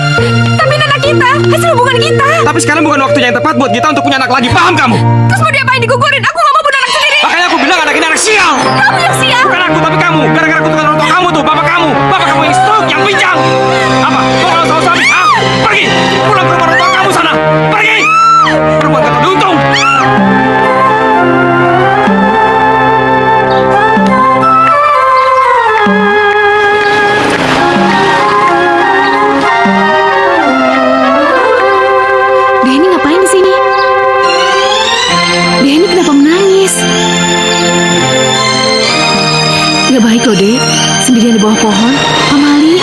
Tapi ini anak kita, hasil hubungan kita. Tapi sekarang bukan waktunya yang tepat buat kita untuk punya anak lagi. Paham kamu? Terus mau diapain? Digugurin? Aku nggak mau punya anak sendiri. Makanya aku bilang anak ini anak sial. Kamu yang sial. Bukan aku, tapi kamu. Gara-gara kutukan orang tua kamu tuh, bapak kamu. Bapak kamu yang stroke, yang pincang. Apa? Kau kalau sama suami? Ah, pergi. Pulang ke rumah orang tua kamu sana. Pergi. Perempuan kata diuntung. Denny ngapain di sini? Denny kenapa menangis? Gak baik loh, Dek. Sendirian di bawah pohon. Pamali.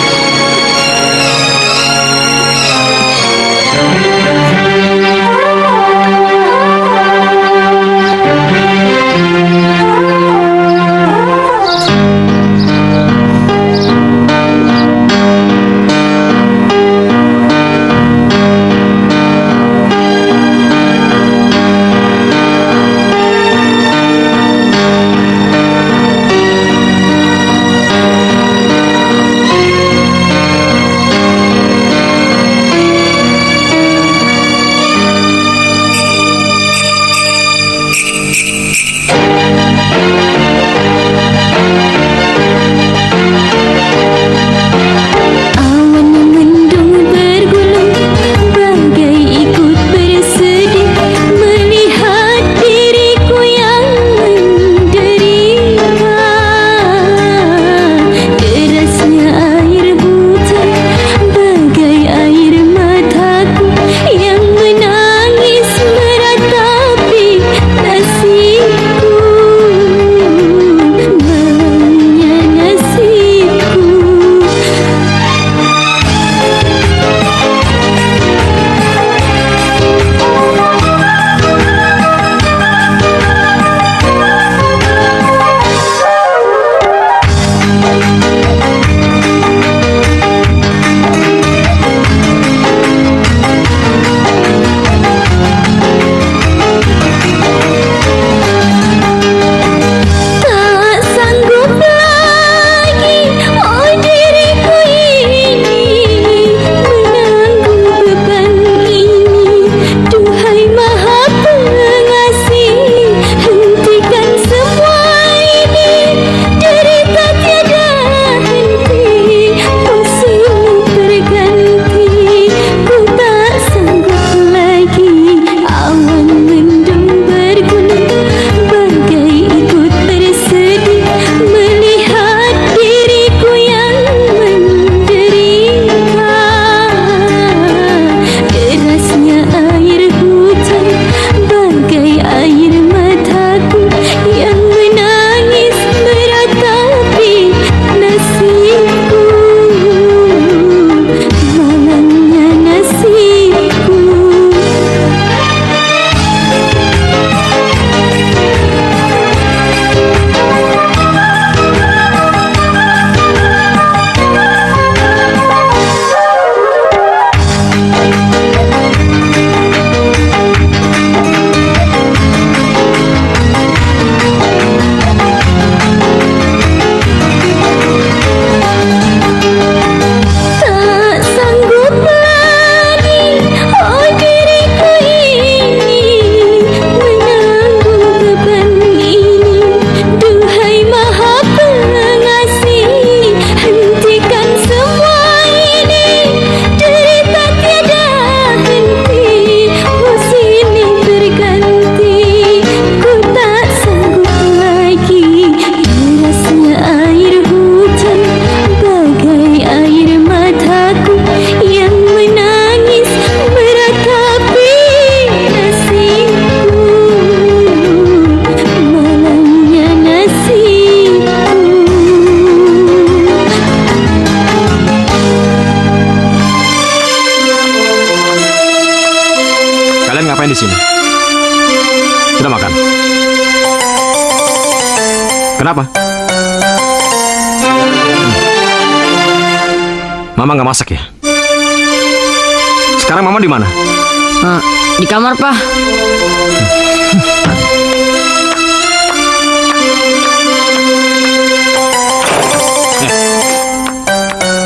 Sudah makan? Kenapa? Mama nggak masak ya? Sekarang Mama di mana? Di kamar, Pak.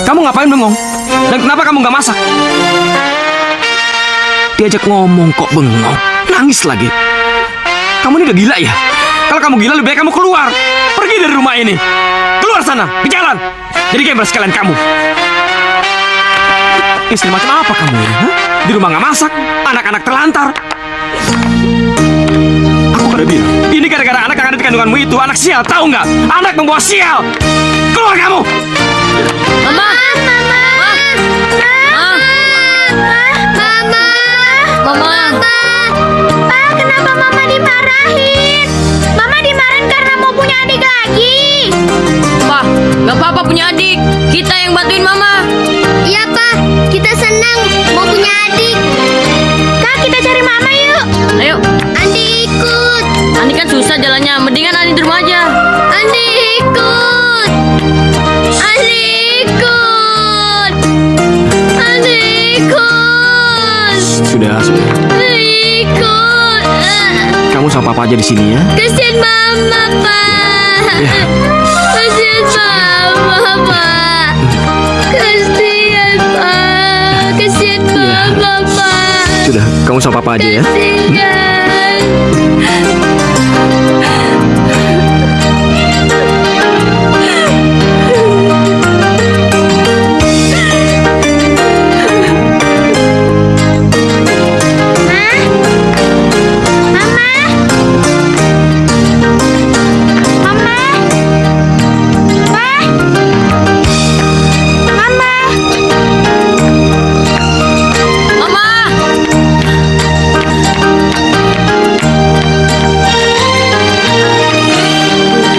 Kamu ngapain bengong? Dan kenapa kamu nggak masak? Diajak ngomong kok bengong, nangis lagi. Kamu ini udah gila ya? Kalau kamu gila lebih baik kamu keluar, pergi dari rumah ini, keluar sana, ke jalan. Jadi gembel sekalian kamu. Istri macam apa kamu ini? Hah? Di rumah nggak masak, anak-anak terlantar. Aku kan udah bilang, ini gara-gara anak yang ada di kandunganmu itu anak sial, tahu nggak? Anak membawa sial. Keluar kamu. Mama. Pak, kenapa Mama dimarahin? Mama dimarahin karena mau punya adik lagi. Pak, nggak apa-apa punya adik. Kita yang bantuin Mama. Iya, Pak. Kita senang mau punya adik. Kak, kita cari Mama yuk. Ayo. Andi ikut. Andi kan susah jalannya. Mendingan Andi di rumah aja. Andi ikut. Andi ikut. Andi ikut. Sudah. Andi ikut. Kamu sama Papa aja di sini ya. Kasihan Mama, Pak. Ya. Kasihan Mama, Pak. Kasihan, Pak. Kasihan Mama, Pak. Sudah, kamu sama Papa aja ya. Kasihan.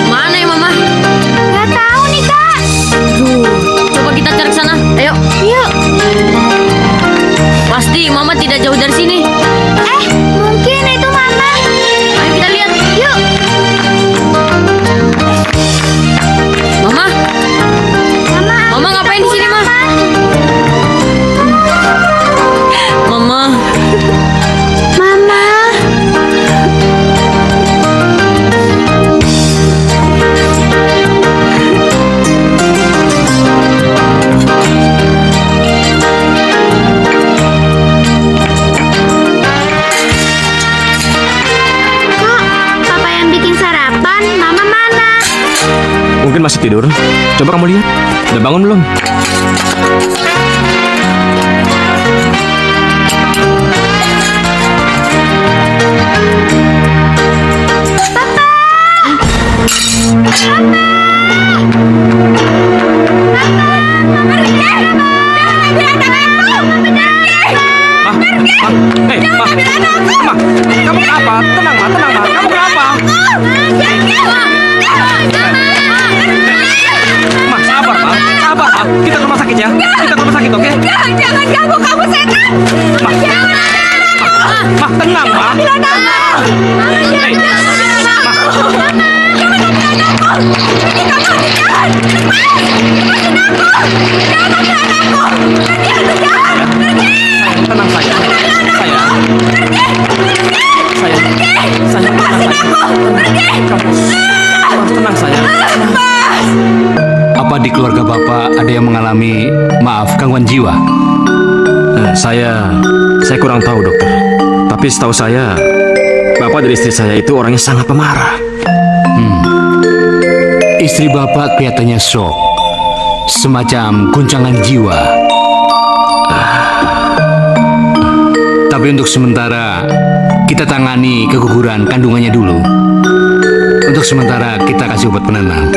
Mana ya Mama? Nggak tahu nih, Kak. Coba kita cari ke sana. Ayo. Yuk. Pasti Mama tidak jauh dari sini. Mungkin itu Mama. Ayo kita lihat. Yuk. Mama. Mama ngapain di sini, Ma? Mama. Mama. Kok Papa yang bikin sarapan, Mama mana? Mungkin masih tidur. Coba kamu lihat. Udah bangun belum? Kamu kenapa? Tenang, Ma. Tenang, Ma. Kamu kenapa? Ma, sabar, Ma. Sabar, Ma. Kita ke rumah sakit ya. Kita ke rumah sakit, oke? Jangan ganggu kamu setan. Ma, Ma, tenang, Ma. Hei, Ma. Tenang, sayang. Sayang. Sayang. Sayang, tenang, sayang. Apa di keluarga Bapak ada yang mengalami, maaf, gangguan jiwa? Saya kurang tahu, dokter. Tapi setahu saya, Bapak dan istri saya itu orangnya sangat pemarah. Istri Bapak kelihatannya shock, semacam guncangan jiwa. Tapi untuk sementara, kita tangani keguguran kandungannya dulu. Untuk sementara, kita kasih obat penenang.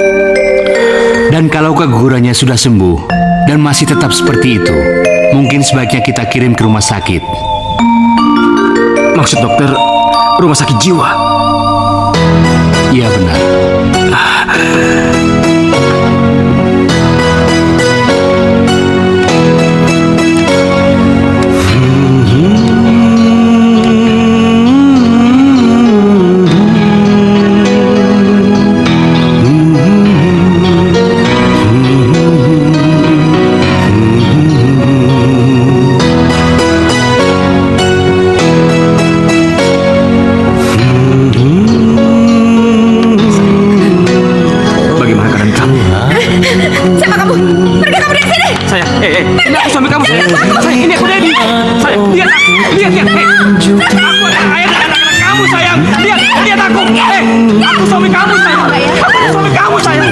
Dan kalau kegugurannya sudah sembuh dan masih tetap seperti itu, mungkin sebaiknya kita kirim ke rumah sakit. Maksud dokter, rumah sakit jiwa? Iya benar. kamu sayang. Lihat aku. Aku suami kamu sayang. Aku suami kamu sayang.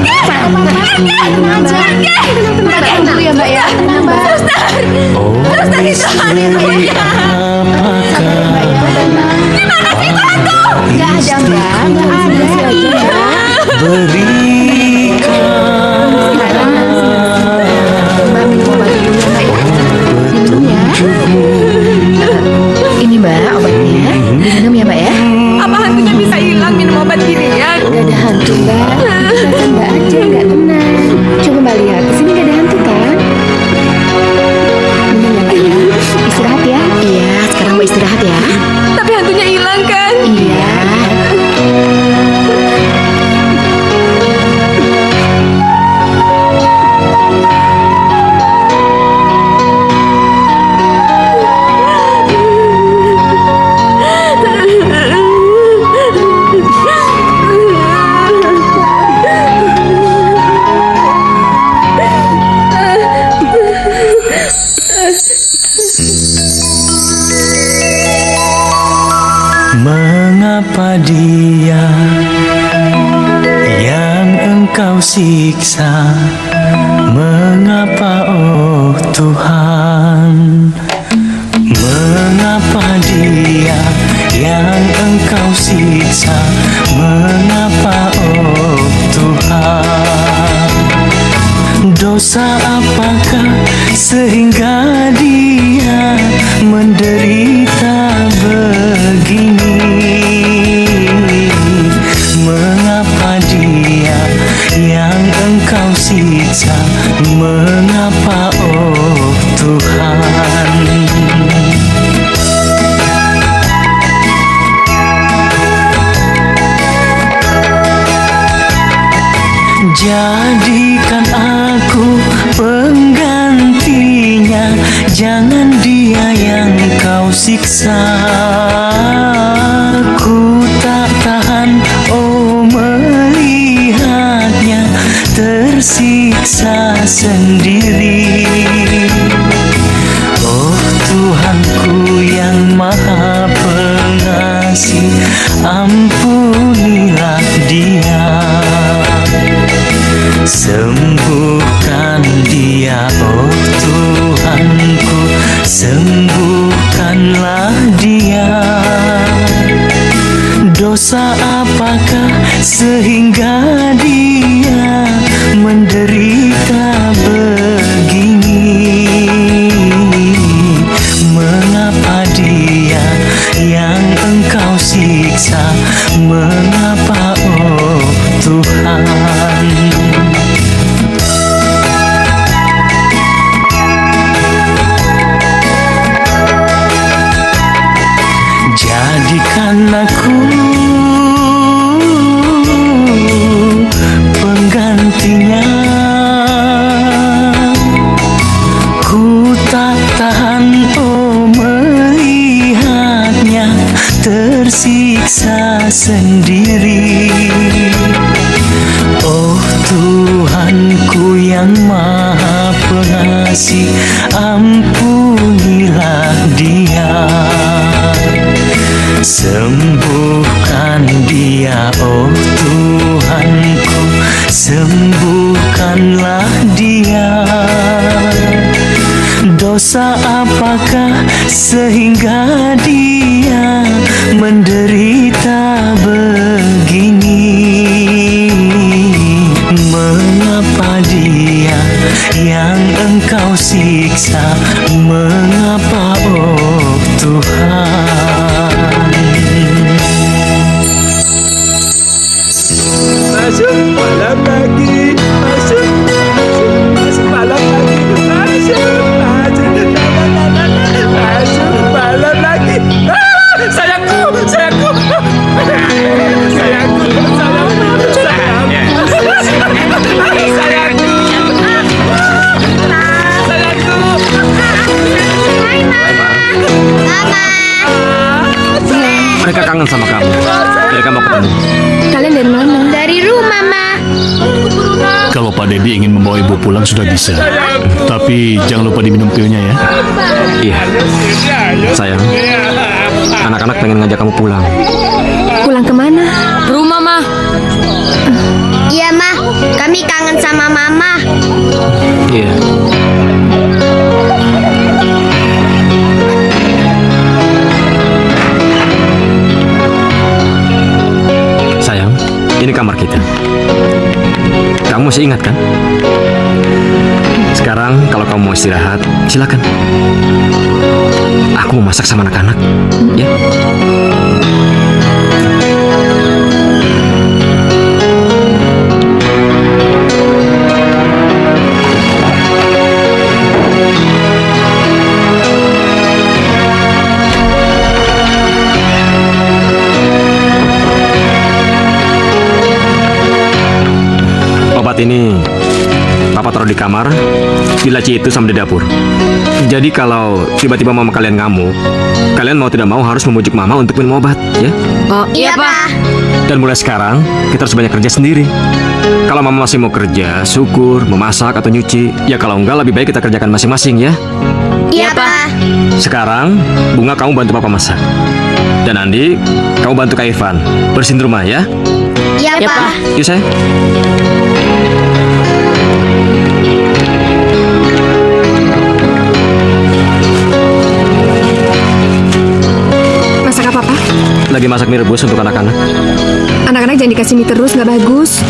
Tenang dulu ya Mbak ya. Tenang Mbak. Oh misteri apakah Gak ada Mbak. Gak ada. berikan Mbak minum obat dulu ya Mbak ya. Diminum ya. Ini Mbak obatnya. Diminum ya Mbak ya. Apa hantunya bisa hilang minum obat ginian? Gak ada hantu Mbak. Perasaan Mbak aja gak tenang. Coba Mbak lihat. Di sini gak ada hantu kan? Minum ya Mbak ya. Istirahat ya. Iya. Sekarang Mbak istirahat ya. Tapi hantunya hilang kan? Iya. Mengapa dia yang engkau siksa? Mengapa oh Tuhan? Mengapa dia yang engkau siksa? Mengapa oh Tuhan? Dosa apakah sehingga dia menderita begini? Mengapa dia yang engkau siksa? Mengapa oh Tuhan? Jadikan aku penggantinya, jangan dia yang kau siksa. Ku tak tahan oh melihatnya tersiksa sendiri. Oh Tuhanku yang maha pengasih, ampunilah dia. Sembuhkan dia, oh Tuhanku, sembuhkanlah dia. Dosa apakah sehingga dia menderita begini? Mengapa dia yang engkau siksa? Mengapa oh Tuhan? Jadikan aku penggantinya. Ku tak tahan oh melihatnya tersiksa sendiri. Oh Tuhanku yang maha pengasih, ampunilah dia. Sembuhkan dia, oh Tuhanku, sembuhkanlah dia. Dosa apakah sehingga dia menderita begini? Mengapa dia yang engkau siksa? Mengapa oh Tuhan? Masuk malam lagi. Masuk malam lagi. Masuk malam lagi. Sayangku. Mereka kangen sama kamu. Mereka mau ketemu. Kalian dari mana? Dari rumah, Ma. Kalau Pak Dedi ingin membawa ibu pulang sudah bisa. Tapi jangan lupa diminum pilnya ya. Iya. Sayang, Anak-anak pengen ngajak kamu pulang. Pulang kemana? Rumah, Mah. Iya, Mah. Kami kangen sama Mama. Iya. Sayang, ini kamar kita. Kamu masih ingat kan? Sekarang kalau kamu mau istirahat, silakan. Aku mau masak sama anak-anak. Ya. Obat ini Papa taruh di kamar, di laci itu sama di dapur. Jadi kalau tiba-tiba mama kalian ngamuk, kalian mau tidak mau harus membujuk mama untuk minum obat, ya? Oh, iya, Pak. Dan mulai sekarang, kita harus banyak kerja sendiri. Kalau mama masih mau kerja, syukur, memasak atau nyuci. Ya kalau enggak, lebih baik kita kerjakan masing-masing, ya? Iya, Pak. Sekarang, Bunga kamu bantu Papa masak. Dan Andi, kamu bantu Kak Irfan bersihin rumah, ya? Iya, Ya, Pak. Pak. Yuk, sayang. Masak apa, Pak? Lagi masak mie rebus untuk anak-anak. Anak-anak jangan dikasih mie terus, nggak bagus.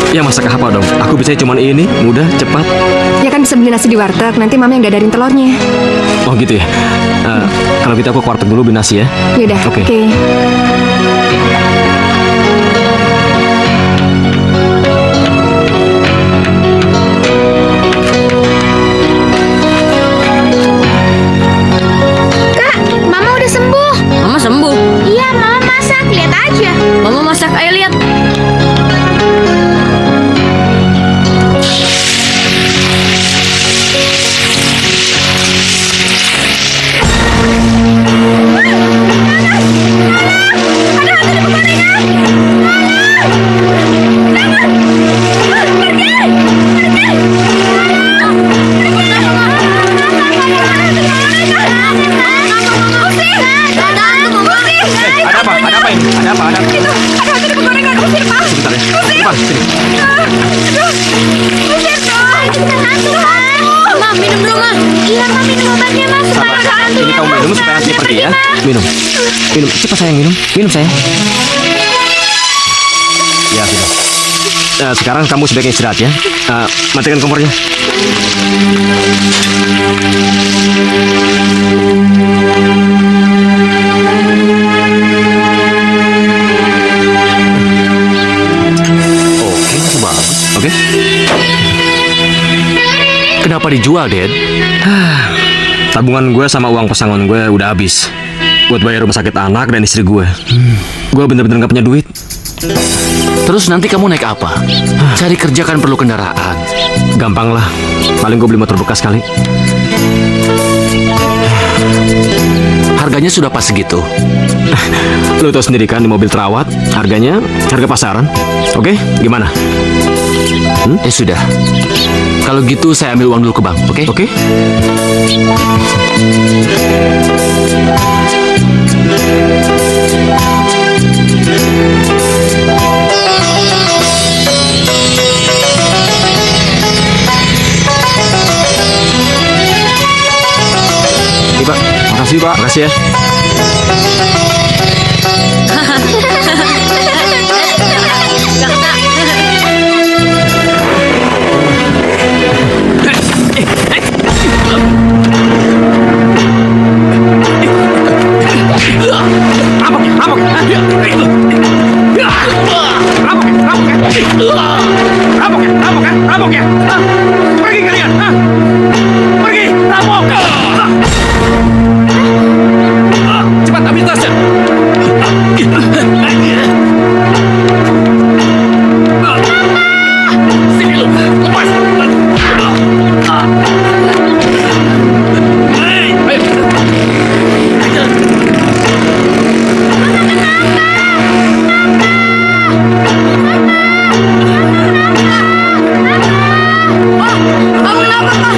Ya masak apa dong? Aku bisa cuman ini, mudah, cepat. Ya kan bisa beli nasi di warteg, nanti mama yang dadarin telurnya. Oh gitu ya. Kalau gitu aku ke warteg dulu beli nasi ya. Yaudah, Oke. oke. Kak, Mama udah sembuh. Mama sembuh. Iya, Mama masak. Lihat aja. Mama masak, ayo lihat. Ada apa? Ada apa ini? Ada apa? Ada apa? Sebentar ya. Irfan, sini. Ma, minum dulu, Ma. Iya, Mama minum obatnya, Mas. Sabar. Ini kamu minum supaya nanti pergi ya. Minum. Minum. Cepat sayang minum. Minum sayang. Ya sudah. Sekarang kamu sebaiknya istirahat ya. Matikan kompornya. Oke, masih bagus. Oke. Kenapa dijual, Dad? Tabungan gue sama uang pesangon gue udah habis buat bayar rumah sakit anak dan istri gue. Gue bener-bener gak punya duit. Terus nanti kamu naik apa? Cari kerja kan perlu kendaraan. Gampang lah. Paling gue beli motor bekas kali. Harganya sudah pas segitu. Lo tau sendiri kan di mobil terawat harganya harga pasaran. Oke, gimana? Ya sudah. Kalau gitu saya ambil uang dulu ke bank, oke? Oke. Iya, Pak. Makasih, Pak. Makasih ya. Pergi kalian! Pergi! Rampok! Cepat ambil tasnya! Sini lu! Lepas! Mama bangun, Mama.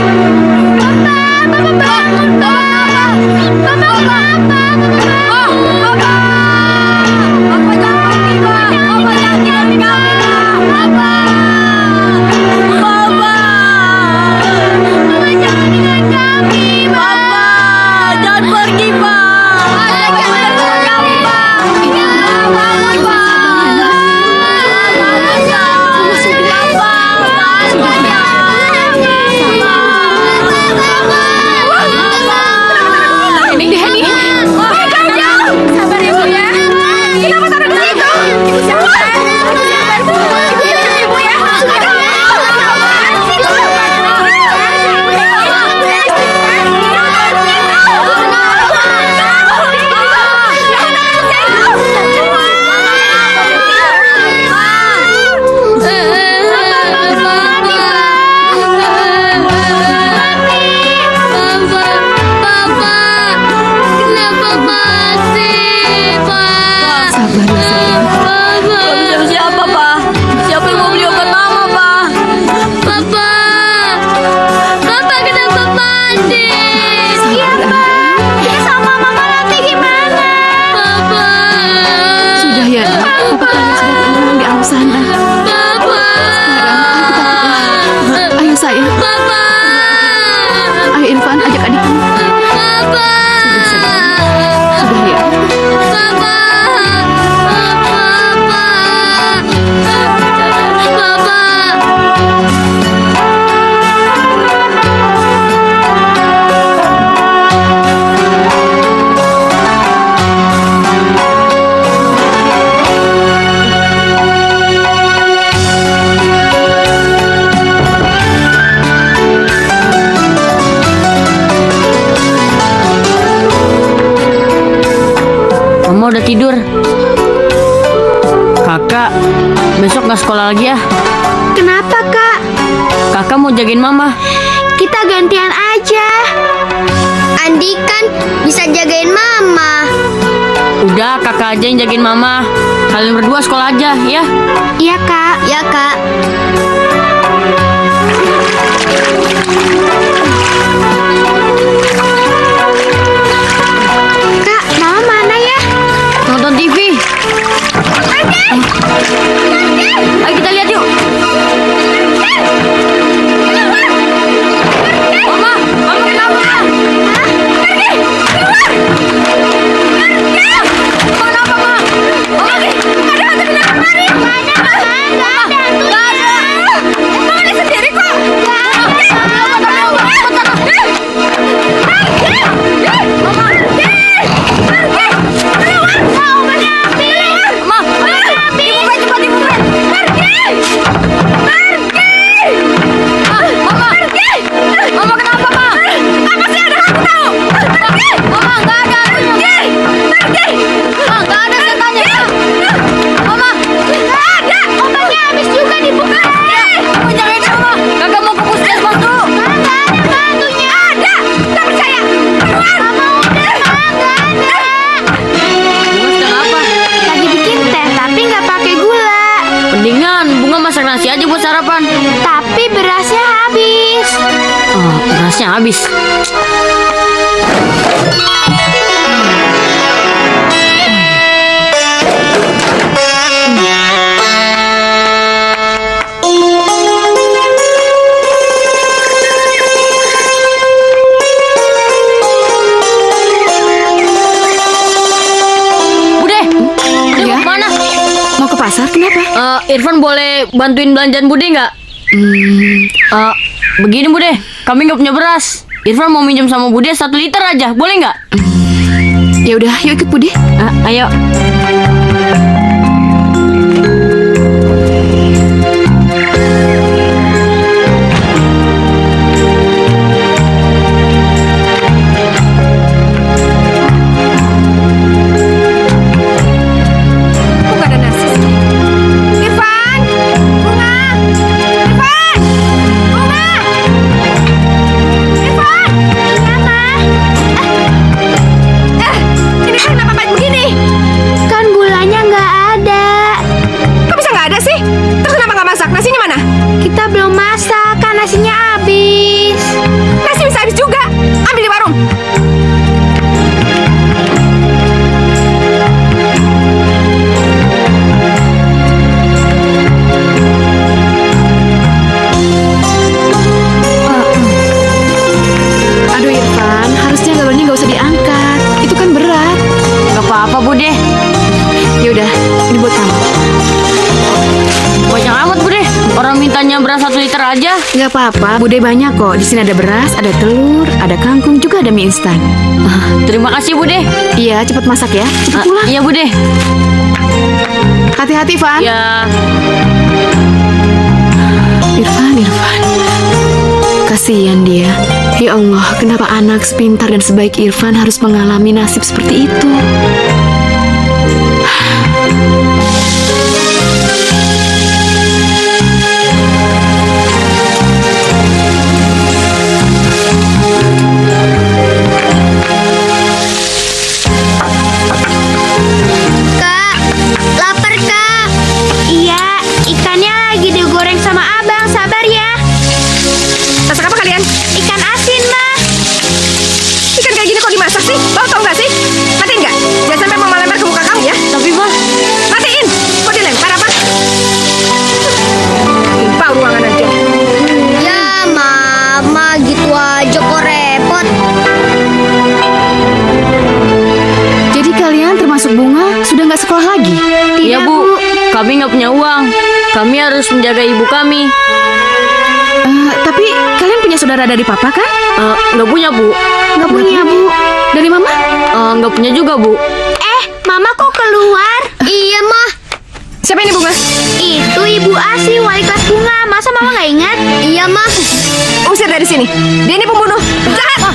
Kakak, besok nggak sekolah lagi ya? Kenapa, Kak? Kakak mau jagain mama. Kita gantian aja. Andi kan bisa jagain Mama. Udah, kakak aja yang jagain mama. Kalian berdua sekolah aja, ya? Iya, Kak. Iya, Kak. Kak, Mama mana ya? Nonton TV. Ayo kita lihat yuk. Mama kenapa? Pergi, keluar. Kenapa, Ma? Ada hantu di dalam kamar. Nggak ada. Mama lihat sendiri kok. Nasi aja buat sarapan. Tapi berasnya habis. Oh, berasnya habis. Bude mau kemana? Mau ke pasar, kenapa? Irfan boleh bantuin belanjaan Bude nggak? Begini Bude, kami nggak punya beras. Irfan mau minjem sama Bude 1 liter aja, boleh nggak? Ya udah, yuk ikut Bude. Ayo. Beras 1 liter aja. Nggak apa-apa, Bude banyak kok. Di sini ada beras, ada telur, ada kangkung, juga ada mie instan. Terima kasih Bude. Iya, cepat masak ya. Cepat pulang. Iya Bude. Hati-hati, Van. Ya. Irfan. Kasihan dia. Ya Allah, kenapa anak sepintar dan sebaik Irfan harus mengalami nasib seperti itu? Iya Bu, kami nggak punya uang. Kami harus menjaga ibu kami. Tapi kalian punya saudara dari Papa kan? Nggak punya Bu. Nggak punya Bu. Dari Mama? Nggak punya juga Bu. Mama kok keluar? Iya Mah. Siapa ini Bunga? Itu Ibu Asih, wali kelas Bunga. Masa Mama nggak ingat? Iya Mah. Usir dari sini. Dia ini pembunuh. Jahat.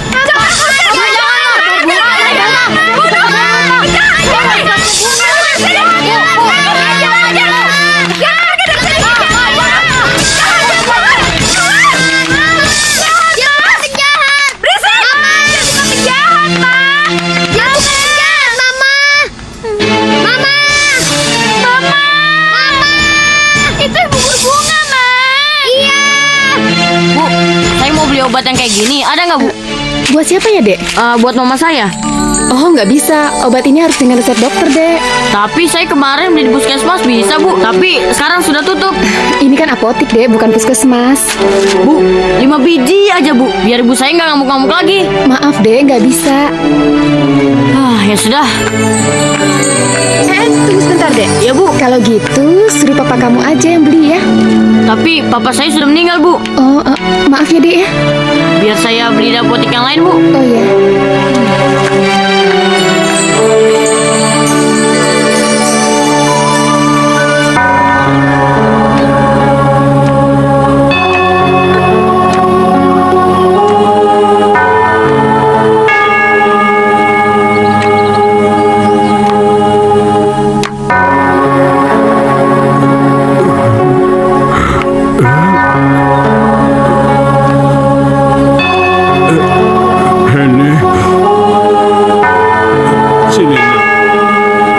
Jangan. obat yang kayak gini ada nggak, Bu? Buat siapa ya, Dek? Buat mama saya. Oh, nggak bisa. Obat ini harus dengan resep dokter, Dek. Tapi saya kemarin beli di puskesmas bisa, Bu. Tapi sekarang sudah tutup. Ini kan apotik, Dek, bukan puskesmas. Bu, 5 biji aja, Bu. Biar ibu saya nggak ngamuk-ngamuk lagi. Maaf, Dek, nggak bisa. Ya sudah. Tunggu sebentar, Dek. Ya, Bu. Kalau gitu, suruh papa kamu aja yang beli ya. Tapi papa saya sudah meninggal, Bu. Oh, maaf ya, Dek ya. Biar saya beli di apotik yang lain, Bu. Oh ya. Henny. Sini.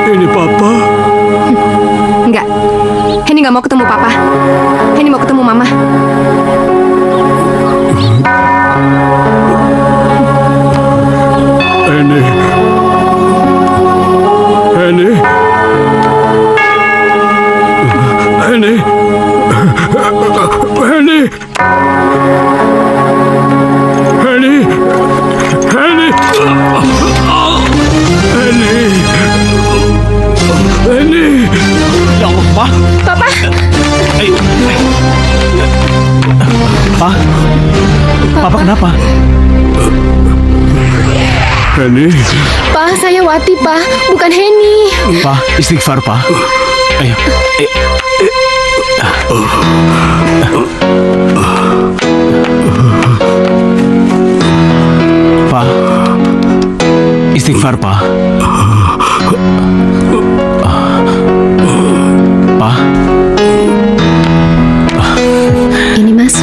Ini Papa. Enggak. Henny nggak mau ketemu papa. Henny mau ketemu mama. Henny. Henny. Henny. Henny. Henny. Henny. Henny. Henny. Ya Allah, Pa. Papa. Pa. Papa kenapa? Henny. Pa, saya Wati, Pa. Bukan Henny. Pa, istighfar, Pa. Ayo. Pa. Istighfar, Pa. Pa. Ini, Mas.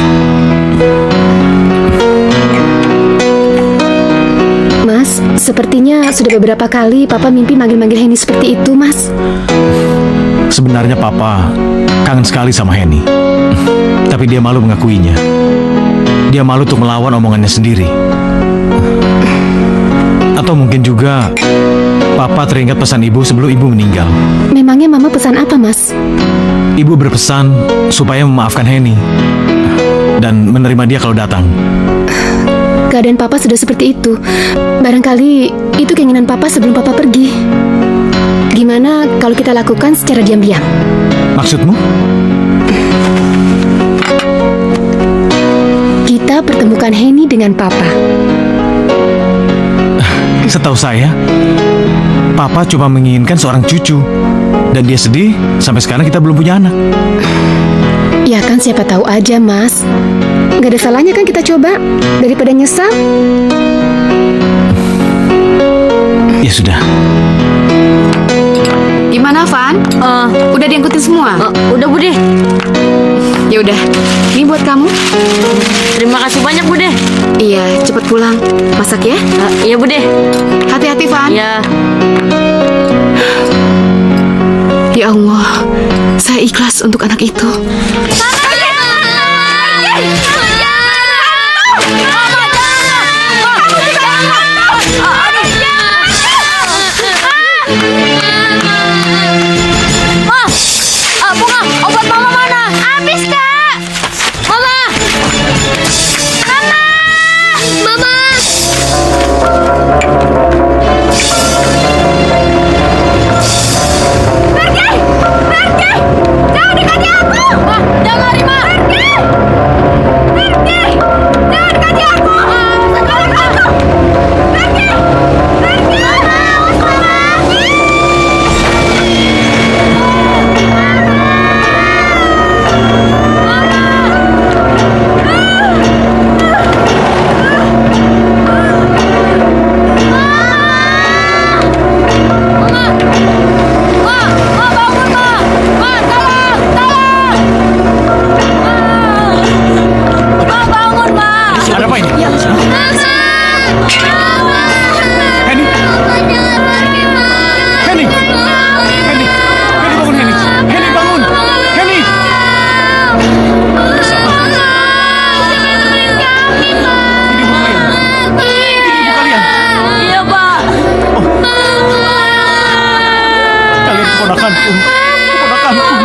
Mas, sepertinya sudah beberapa kali Papa mimpi manggil-manggil Henny seperti itu, Mas. Sebenarnya Papa kangen sekali sama Henny. Tapi dia malu mengakuinya. Dia malu untuk melawan omongannya sendiri. Atau mungkin juga Papa teringat pesan ibu sebelum ibu meninggal. Memangnya Mama pesan apa, Mas? Ibu berpesan supaya memaafkan Henny dan menerima dia kalau datang. Keadaan Papa sudah seperti itu. Barangkali itu keinginan Papa sebelum Papa pergi. Gimana kalau kita lakukan secara diam-diam? Maksudmu? Kita pertemukan Henny dengan Papa. Setahu saya, Papa cuma menginginkan seorang cucu. Dan dia sedih sampai sekarang kita belum punya anak. Ya kan, siapa tahu aja, Mas. Gak ada salahnya kan kita coba, daripada nyesal. Ya sudah. Gimana, Van? Udah diangkutin semua? Udah, Bude. Ya udah, ini buat kamu. Terima kasih banyak, Bude. Iya, cepet pulang. Masak ya? Iya, Bude. Hati-hati, Van. Ya. Ya Allah, saya ikhlas untuk anak itu. Bunga, obat mama mana? Habis, Kak. Mama! Mama. Pergi! Pergi! Jangan dekati aku! Jangan, Rima! keponakanku. Keponakanku.